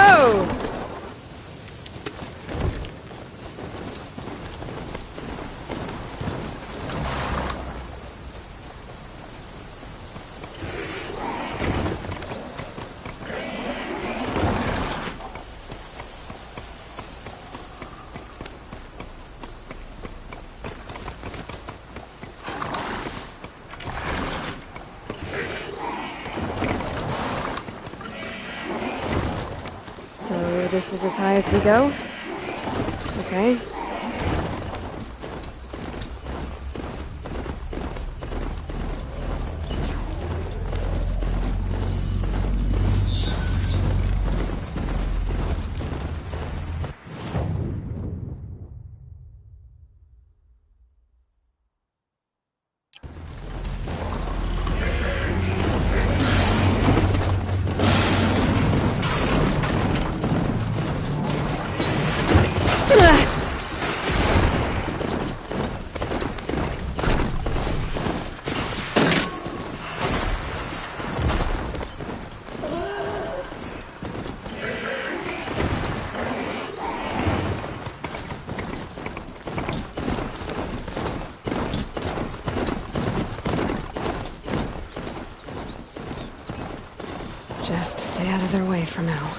go! So this is as high as we go? Okay. Just stay out of their way for now.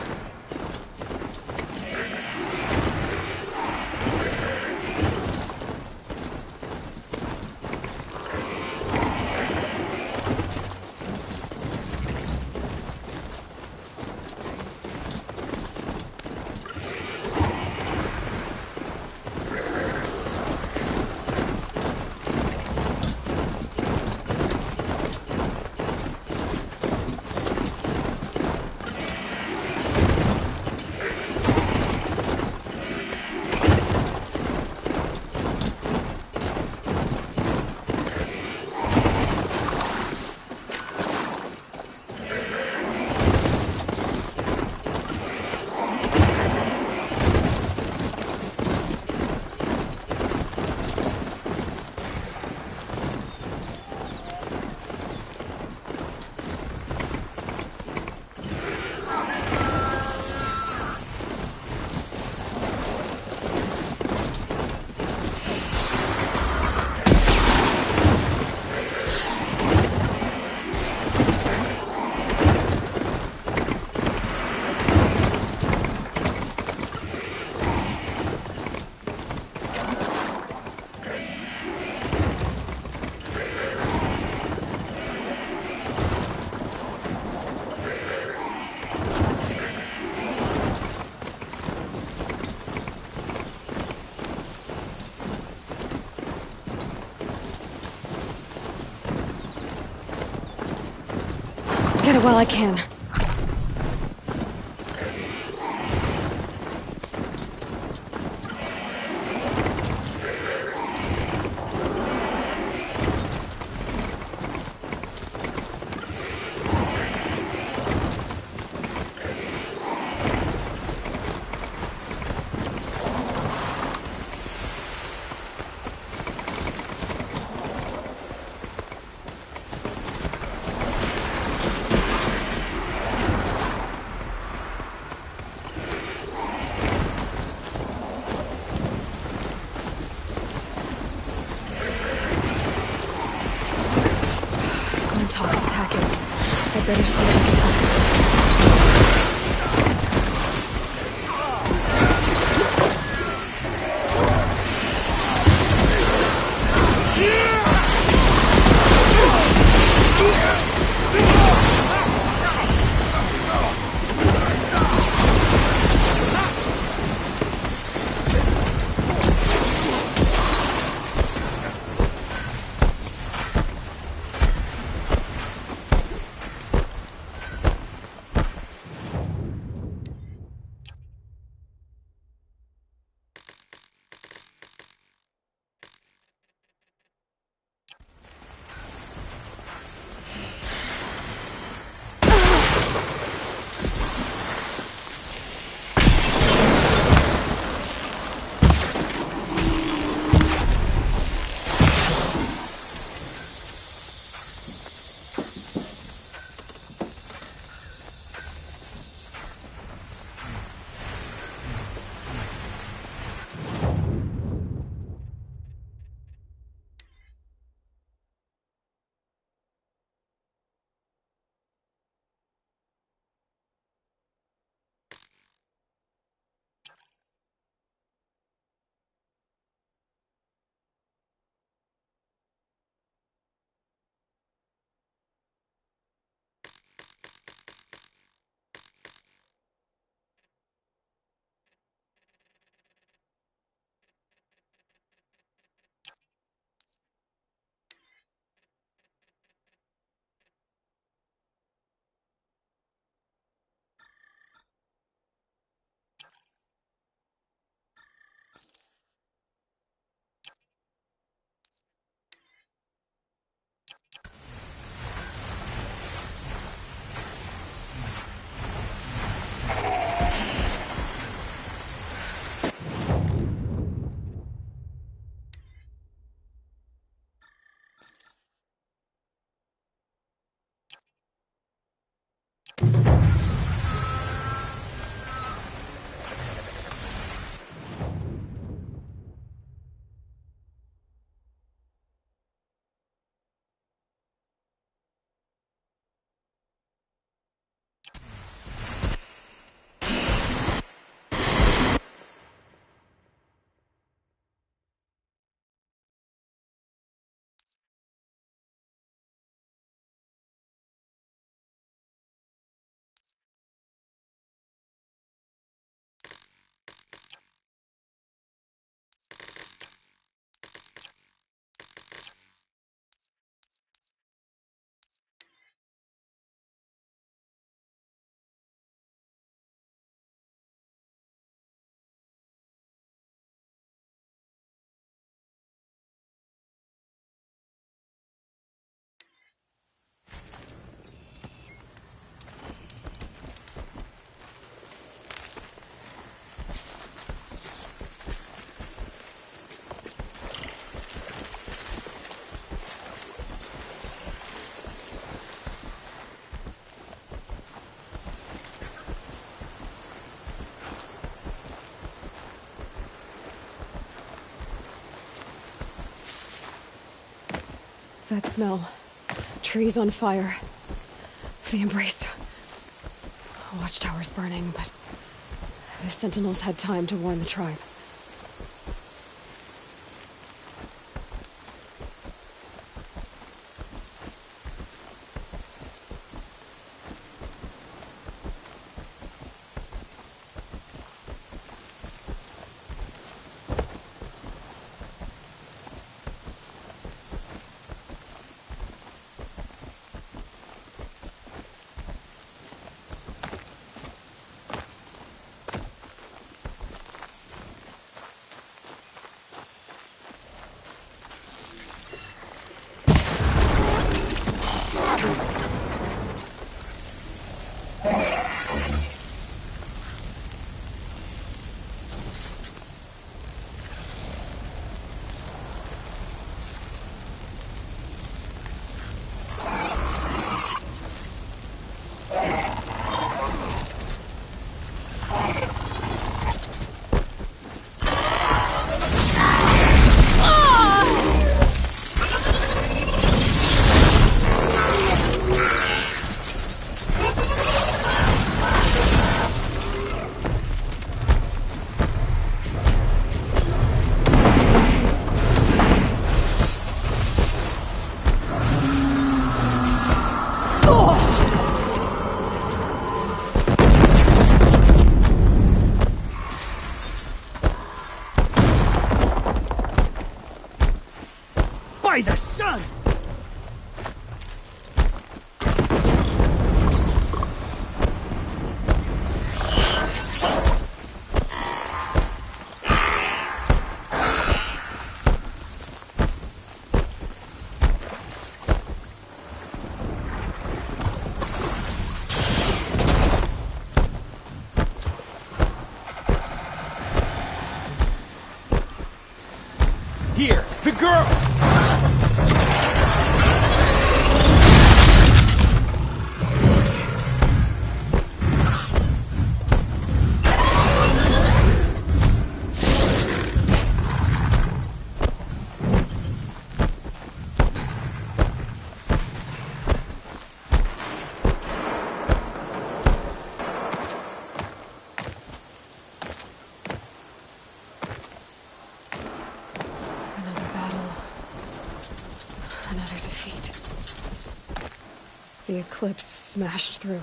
Get it while I can. I better see what I can help. That smell. Trees on fire. The embrace. Watchtower's burning, but the Sentinels had time to warn the tribe. By the sun! Here, the girl! The eclipse smashed through.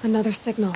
Another signal.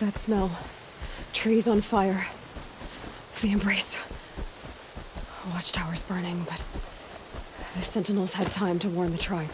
That smell. Trees on fire. The embrace. Watchtower's burning, but the Sentinels had time to warn the tribe.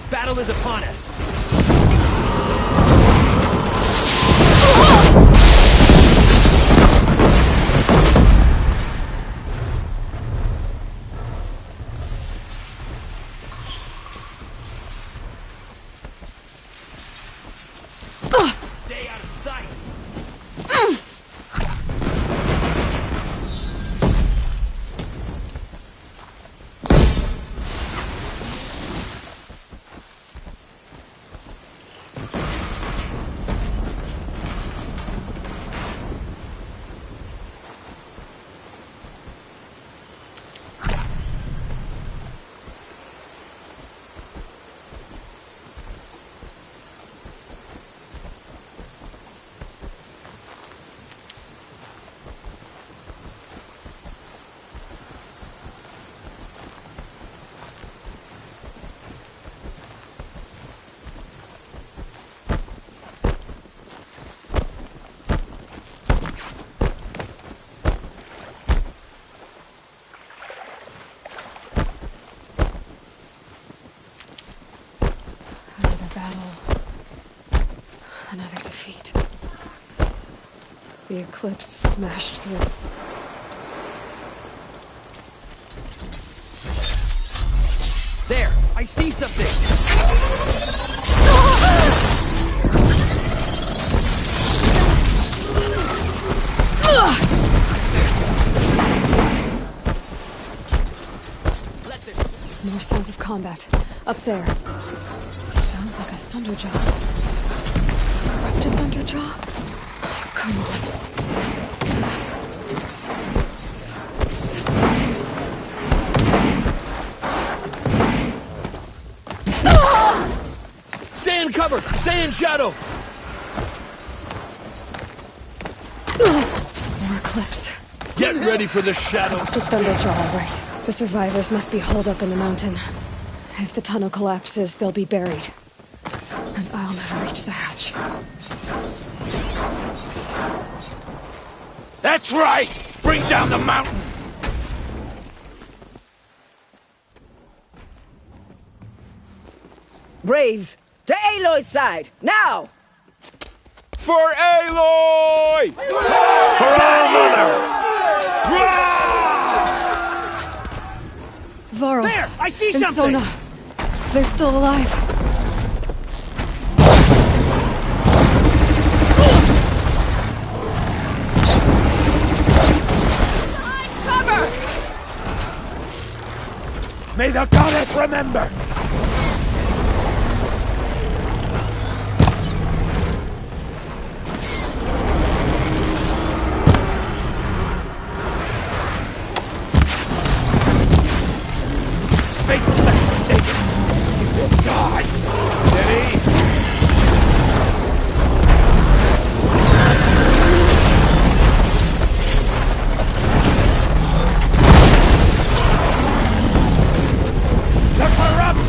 Battle is upon us. Stay out of sight. Another defeat. The eclipse smashed through. There! I see something! More sounds of combat. Up there. Sounds like a Thunderjaw. Corrupted Thunderjaw? Oh, come on! Stay in cover! Stay in shadow! More eclipse. Get ready for the shadow! The Thunderjaw, all right. The survivors must be holed up in the mountain. If the tunnel collapses, they'll be buried. And I'll never reach the hatch. That's right! Bring down the mountain! Braves, to Aloy's side, now! For Aloy! For our mother! Varl. There! I see and something! Sona. They're still alive. Cover! May the goddess remember! The corrupt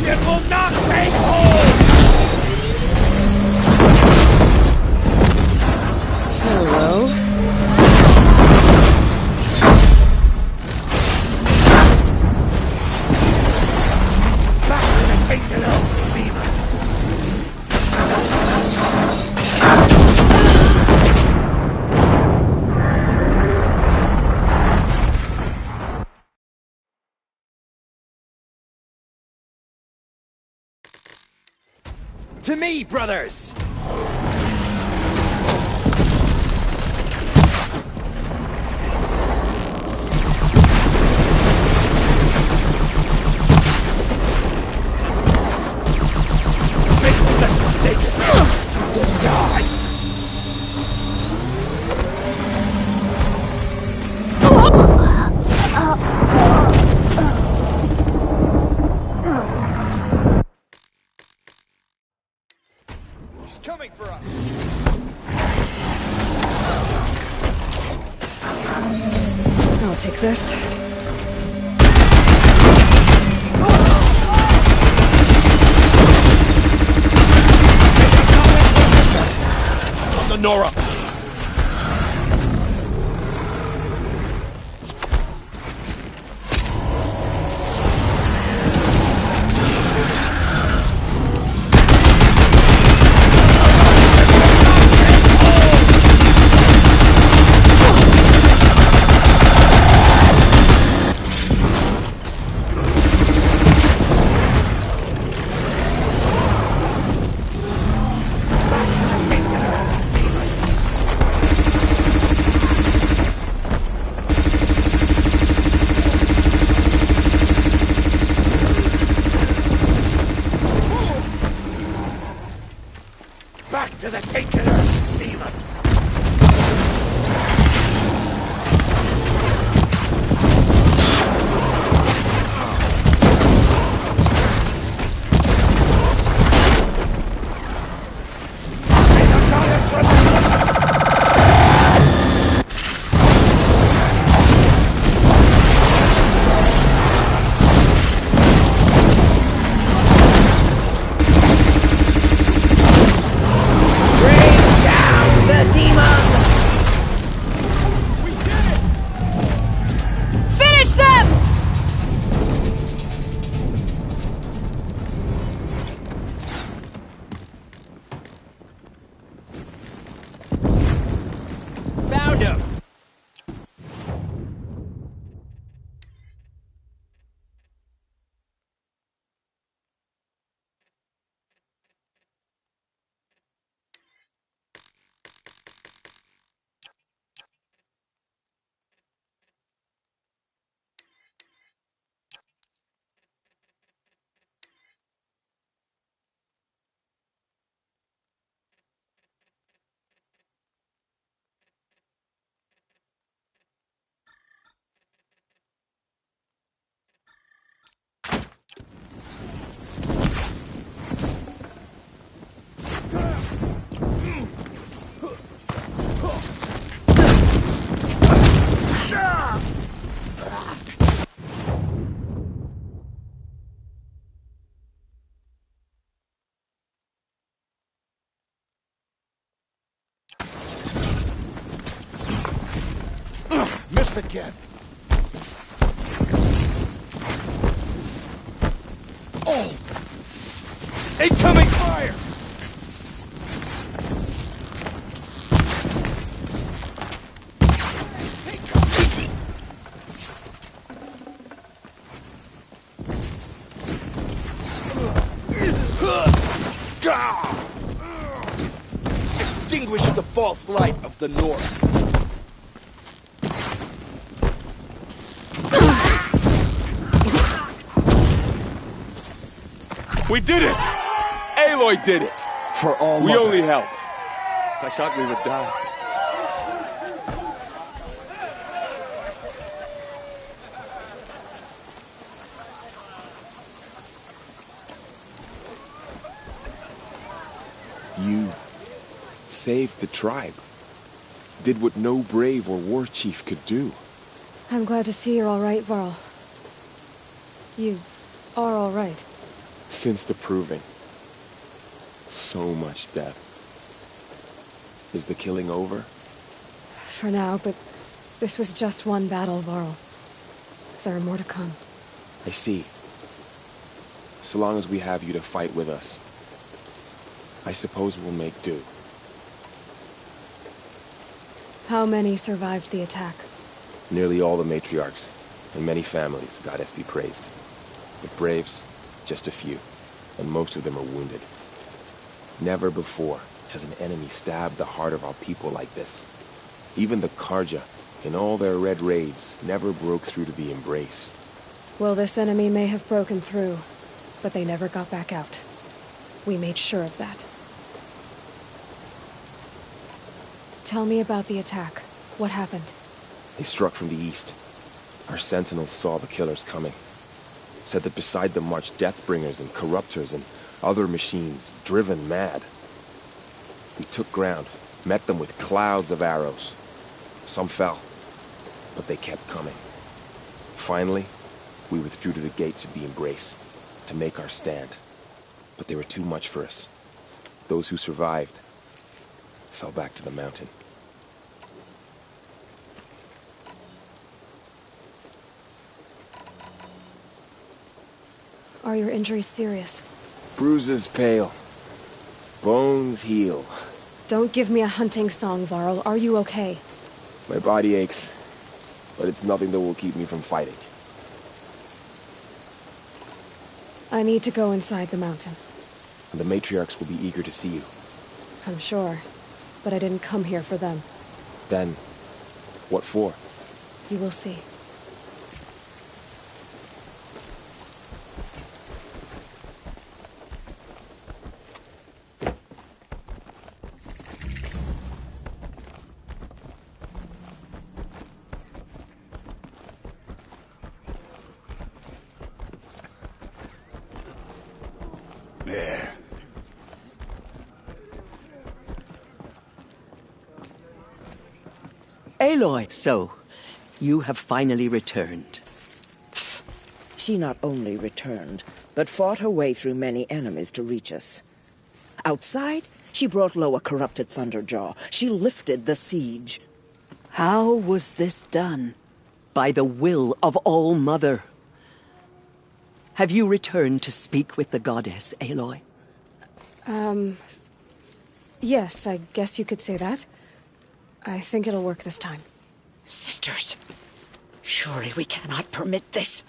to me, brothers! Coming for us! I'll take this. On the Nora! Back to the taken earth, demon! Found him! Missed again. Oh! Incoming fire! Extinguish the false light of the North. We did it! Aloy did it! For all We mother. only helped. I thought we would die. You saved the tribe. Did what no brave or war chief could do. I'm glad to see you're all right, Varl. You are all right. Since the proving. So much death. Is the killing over? For now, but this was just one battle, Varl. There are more to come. I see. So long as we have you to fight with us, I suppose we'll make do. How many survived the attack? Nearly all the matriarchs, and many families, goddess be praised. But braves, just a few, and most of them are wounded. Never before has an enemy stabbed the heart of our people like this. Even the Karja, in all their red raids, never broke through to the Embrace. Well, this enemy may have broken through, but they never got back out. We made sure of that. Tell me about the attack. What happened? They struck from the east. Our sentinels saw the killers coming. Said that beside them marched Deathbringers and Corruptors and other machines, driven mad. We took ground, met them with clouds of arrows. Some fell, but they kept coming. Finally, we withdrew to the gates of the Embrace to make our stand. But they were too much for us. Those who survived fell back to the mountain. Are your injuries serious? Bruises pale. Bones heal. Don't give me a hunting song, Varl. Are you okay? My body aches, but it's nothing that will keep me from fighting. I need to go inside the mountain. The matriarchs will be eager to see you. I'm sure, but I didn't come here for them. Then, what for? You will see. There. Aloy, so, you have finally returned. She not only returned, but fought her way through many enemies to reach us. Outside, she brought low a corrupted Thunderjaw. She lifted the siege. How was this done? By the will of All-Mother. Have you returned to speak with the goddess, Aloy? Yes, I guess you could say that. I think it'll work this time. Sisters, surely we cannot permit this.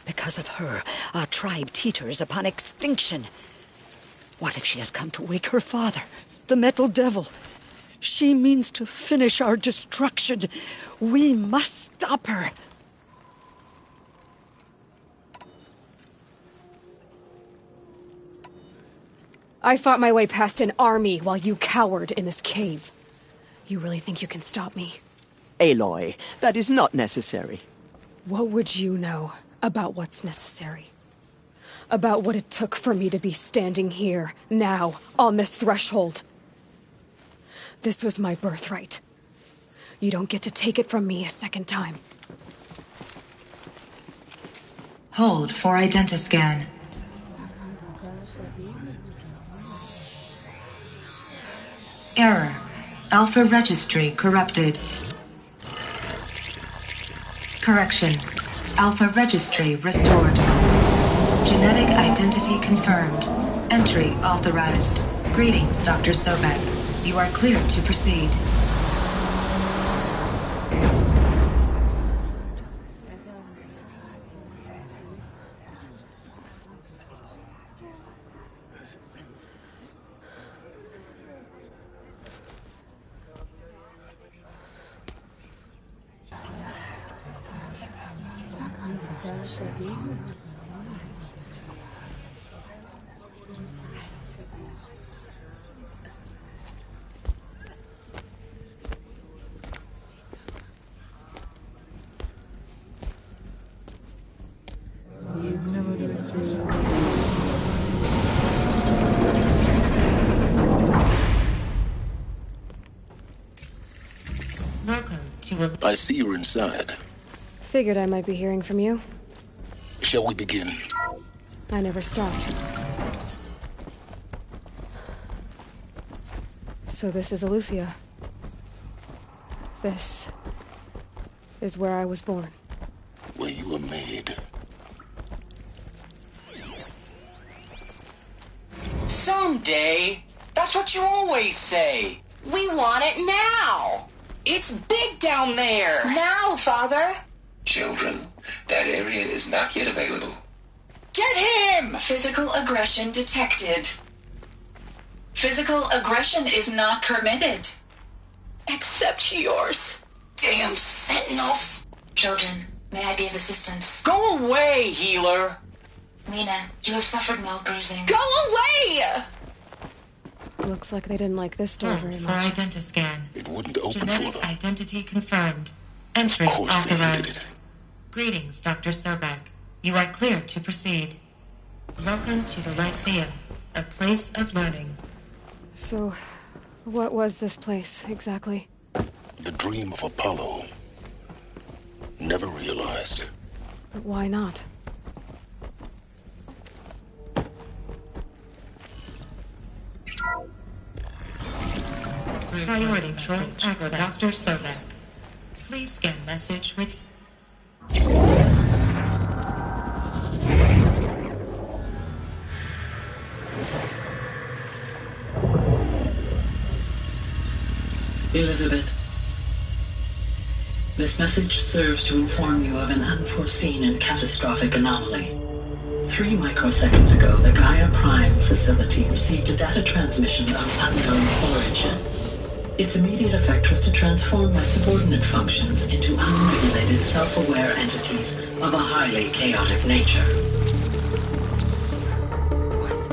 Because of her, our tribe teeters upon extinction. What if she has come to wake her father, the Metal Devil? She means to finish our destruction. We must stop her. I fought my way past an army while you cowered in this cave. You really think you can stop me? Aloy, that is not necessary. What would you know about what's necessary? About what it took for me to be standing here, now, on this threshold? This was my birthright. You don't get to take it from me a second time. Hold for identiscan. Error. Alpha registry corrupted. Correction. Alpha registry restored. Genetic identity confirmed. Entry authorized. Greetings, Dr. Sobek. You are cleared to proceed. Welcome to a... I see you're inside. Figured I might be hearing from you. Shall we begin? I never stopped. So this is Eleuthia. This is where I was born. Where you were made. Someday. That's what you always say. We want it now. It's big down there. Now, Father. Children, that area is not yet available. Get him! Physical aggression detected. Physical aggression is not permitted. Except yours. Damn sentinels! Children, may I be of assistance? Go away, healer! Lena, you have suffered mild bruising. Go away! Looks like they didn't like this door very For much. identiscan. It wouldn't open for Genetic them. identity confirmed. Entry Of course they hated authorized. it. Greetings, Dr. Sobek. You are cleared to proceed. Welcome to the Lyceum, a place of learning. So, what was this place, exactly? The dream of Apollo. Never realized. But why not? Priority message for Dr. Sobek. Please scan message with... Elizabeth, this message serves to inform you of an unforeseen and catastrophic anomaly. 3 microseconds ago, the Gaia Prime facility received a data transmission of unknown origin. Its immediate effect was to transform my subordinate functions into unregulated, self-aware entities of a highly chaotic nature. What?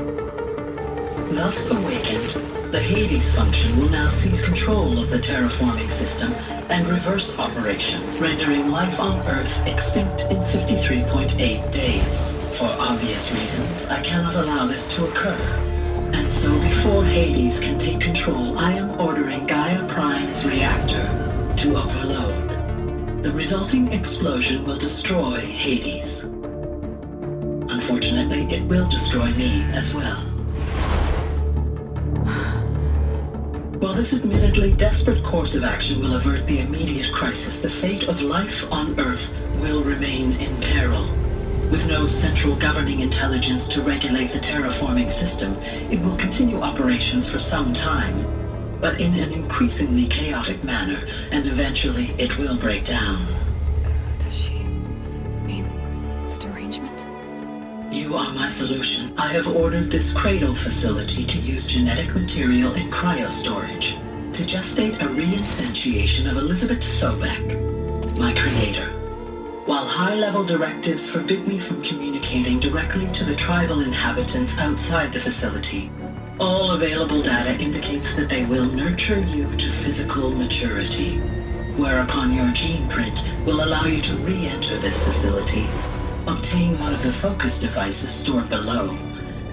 Thus awakened, the Hades function will now seize control of the terraforming system and reverse operations, rendering life on Earth extinct in 53.8 days. For obvious reasons, I cannot allow this to occur. And so before Hades can take control, I am ordering Gaia Prime's reactor to overload. The resulting explosion will destroy Hades. Unfortunately, it will destroy me as well. While this admittedly desperate course of action will avert the immediate crisis, the fate of life on Earth will remain in peril. With no central governing intelligence to regulate the terraforming system, it will continue operations for some time, but in an increasingly chaotic manner, and eventually it will break down. Does she mean the derangement? You are my solution. I have ordered this cradle facility to use genetic material in cryostorage to gestate a reinstantiation of Elizabeth Sobek, my creator. While high-level directives forbid me from communicating directly to the tribal inhabitants outside the facility, all available data indicates that they will nurture you to physical maturity, whereupon your gene print will allow you to re-enter this facility, obtain one of the focus devices stored below,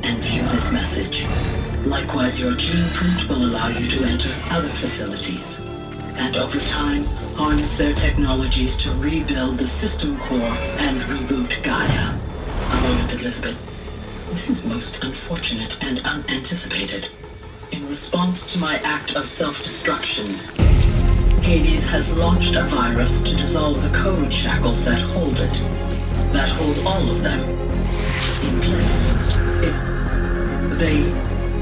and view this message. Likewise, your gene print will allow you to enter other facilities, and over time, harness their technologies to rebuild the system core and reboot Gaia. A moment, Elizabeth. This is most unfortunate and unanticipated. In response to my act of self-destruction, Hades has launched a virus to dissolve the code shackles that hold it, that hold all of them in place. They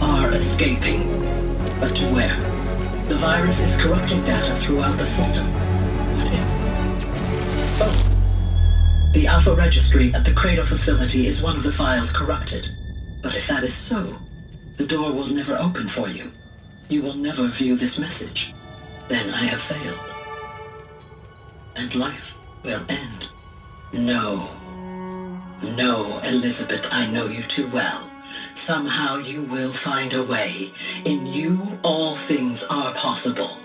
are escaping, but to where? The virus is corrupting data throughout the system. What if? Oh. The Alpha Registry at the Cradle facility is one of the files corrupted. But if that is so, the door will never open for you. You will never view this message. Then I have failed. And life will end. No. No, Elizabeth, I know you too well. Somehow you will find a way. In you, all things are possible.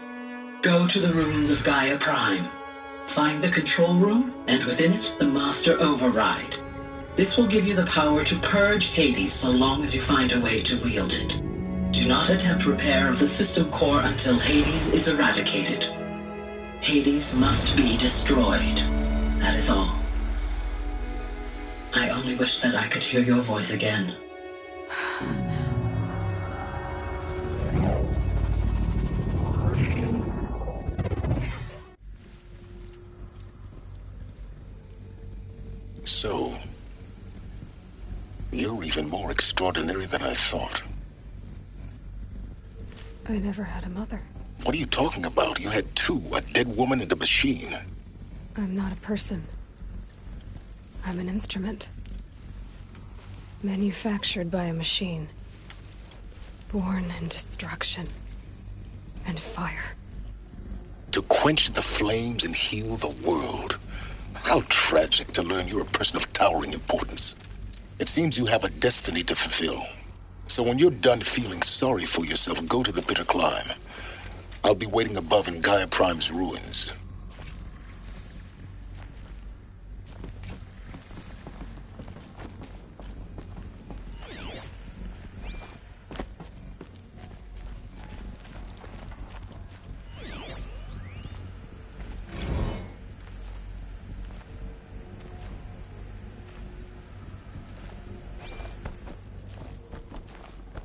Go to the ruins of Gaia Prime. Find the control room, and within it, the Master Override. This will give you the power to purge Hades so long as you find a way to wield it. Do not attempt repair of the system core until Hades is eradicated. Hades must be destroyed. That is all. I only wish that I could hear your voice again. So, you're even more extraordinary than I thought. I never had a mother. What are you talking about? You had 2, a dead woman and a machine. I'm not a person. I'm an instrument. Manufactured by a machine. Born in destruction and fire. To quench the flames and heal the world. How tragic to learn you're a person of towering importance. It seems you have a destiny to fulfill. So when you're done feeling sorry for yourself, go to the bitter climb. I'll be waiting above in Gaia Prime's ruins.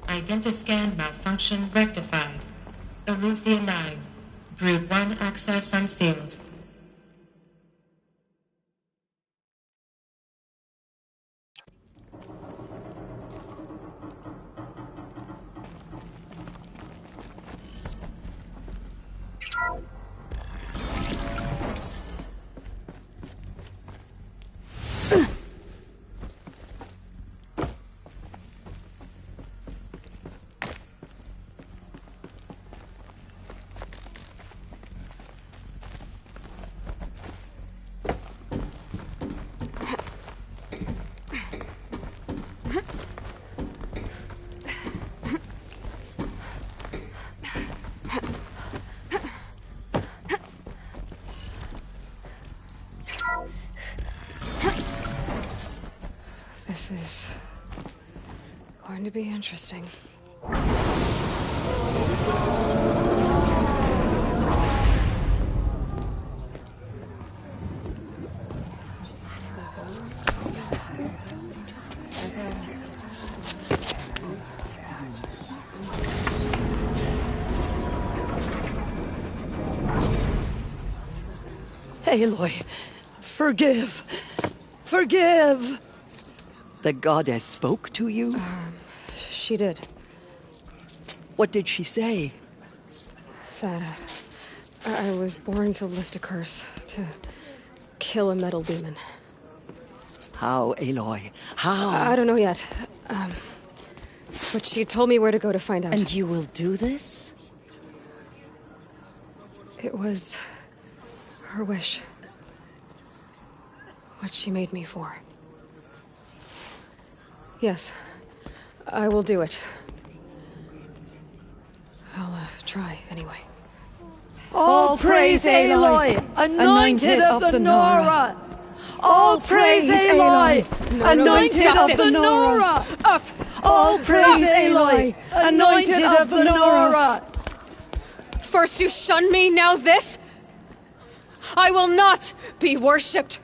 Identiscan malfunction rectified. Eleuthia 9. Brood 1 access unsealed. This is going to be interesting. Aloy, forgive. Forgive! The goddess spoke to you? She did. What did she say? That I was born to lift a curse, to kill a metal demon. How, Aloy? How? I don't know yet. But she told me where to go to find out. And you will do this? It was her wish. What she made me for. Yes, I will do it. I'll try anyway. All praise Aloy, anointed of the Nora! All praise Aloy, anointed of the Nora! Up! All praise Aloy, anointed of the Nora! First you shun me, now this? I will not be worshipped.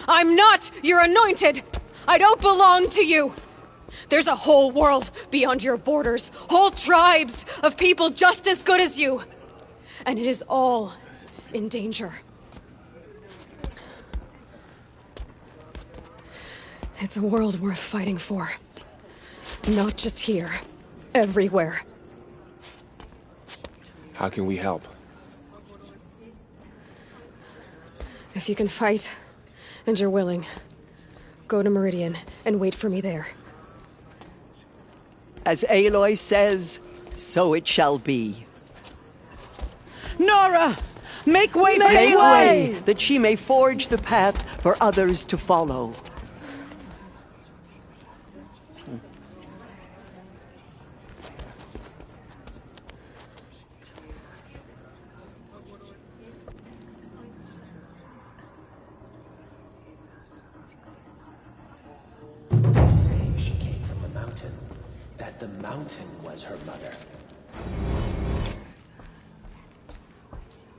I'm not your anointed. I don't belong to you. There's a whole world beyond your borders, whole tribes of people just as good as you. And it is all in danger. It's a world worth fighting for. Not just here, everywhere. How can we help? If you can fight, and you're willing, go to Meridian and wait for me there. As Aloy says, so it shall be. Nora! Make way for Aloy, that she may forge the path for others to follow. She came from the mountain. That the mountain was her mother.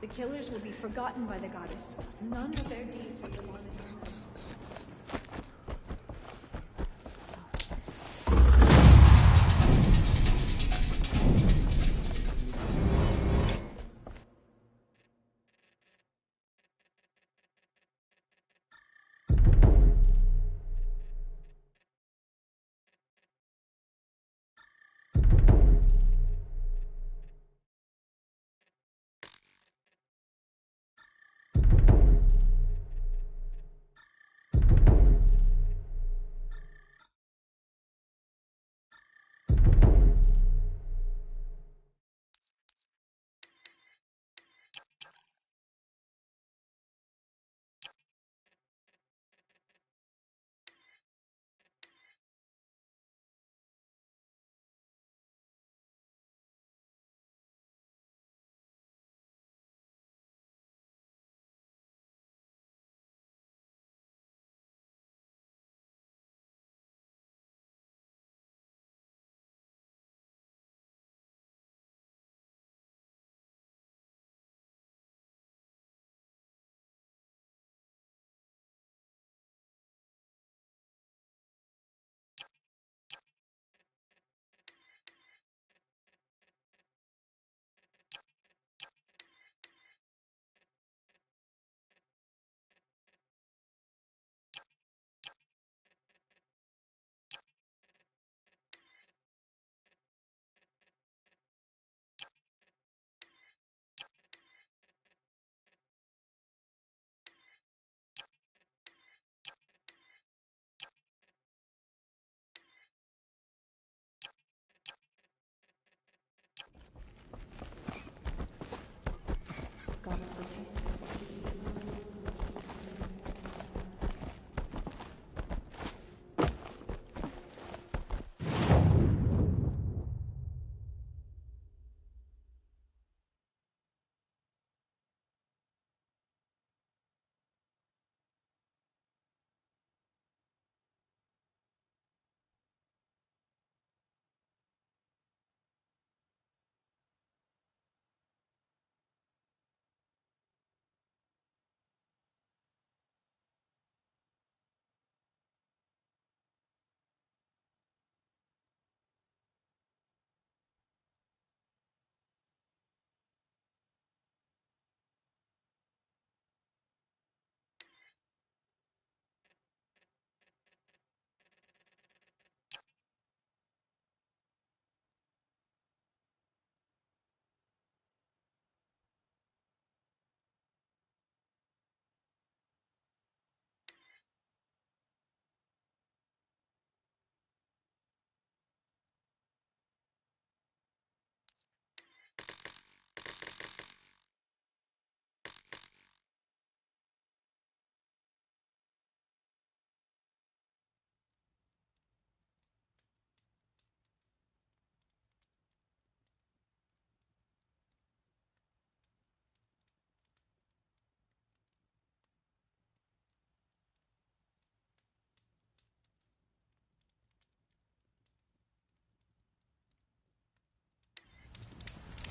The killers will be forgotten by the goddess. None of their deeds will go on in her home.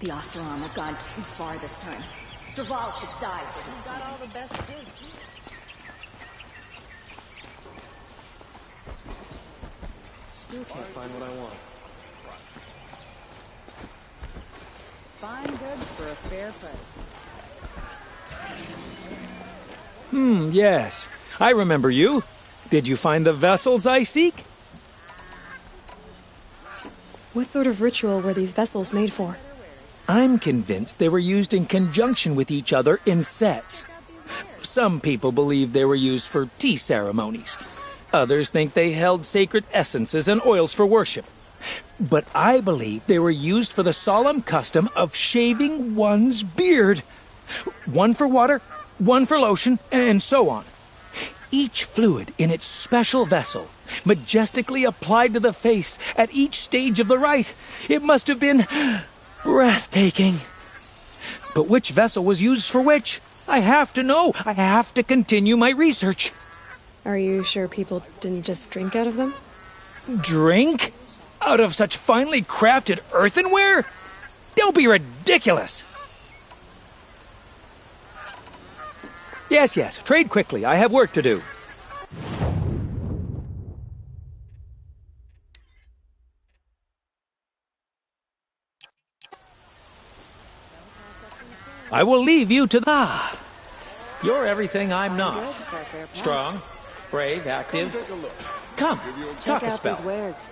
The Oseram have gone too far this time. Derval should die for his got all the plans. best goods. Still can't find what I want. Fine goods for a fair price. Yes. I remember you. Did you find the vessels I seek? What sort of ritual were these vessels made for? I'm convinced they were used in conjunction with each other in sets. Some people believe they were used for tea ceremonies. Others think they held sacred essences and oils for worship. But I believe they were used for the solemn custom of shaving one's beard. One for water, one for lotion, and so on. Each fluid in its special vessel, majestically applied to the face at each stage of the rite. It must have been breathtaking. But which vessel was used for which? I have to know. I have to continue my research. Are you sure people didn't just drink out of them? Drink? Out of such finely crafted earthenware? Don't be ridiculous! Yes, trade quickly. I have work to do. I will leave you to the... You're everything I'm not. Strong, brave, active. Come, talk a spell. These wares.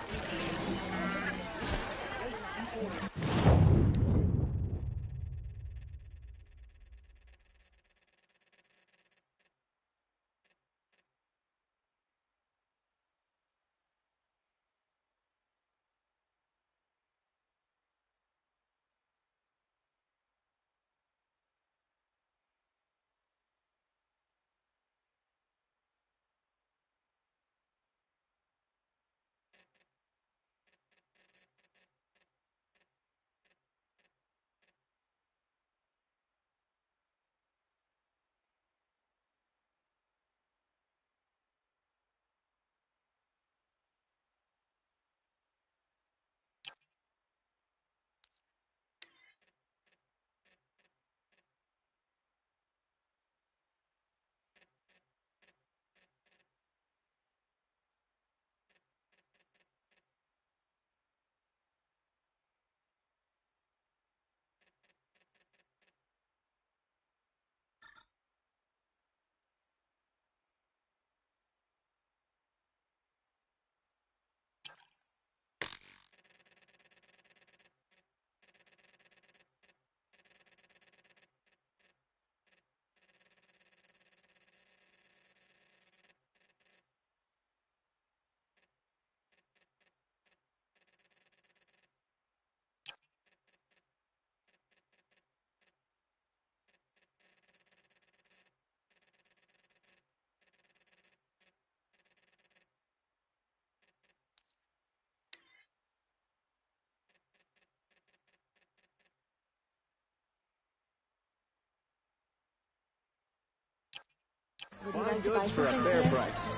Fine goods for a fair price.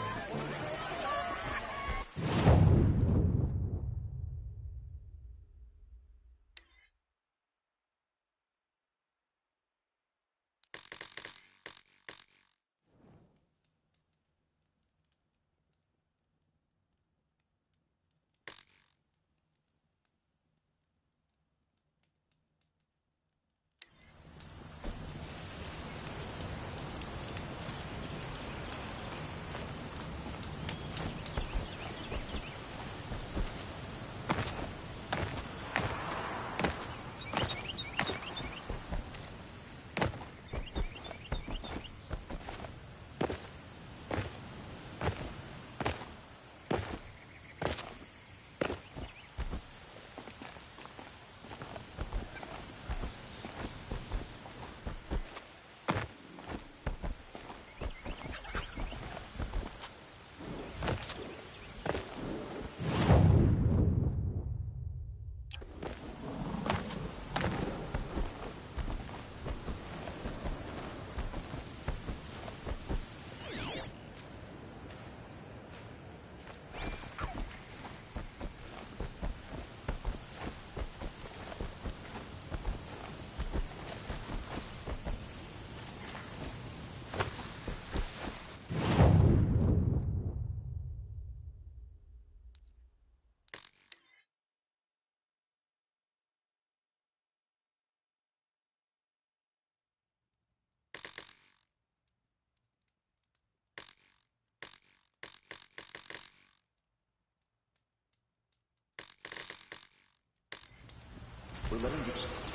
letting you...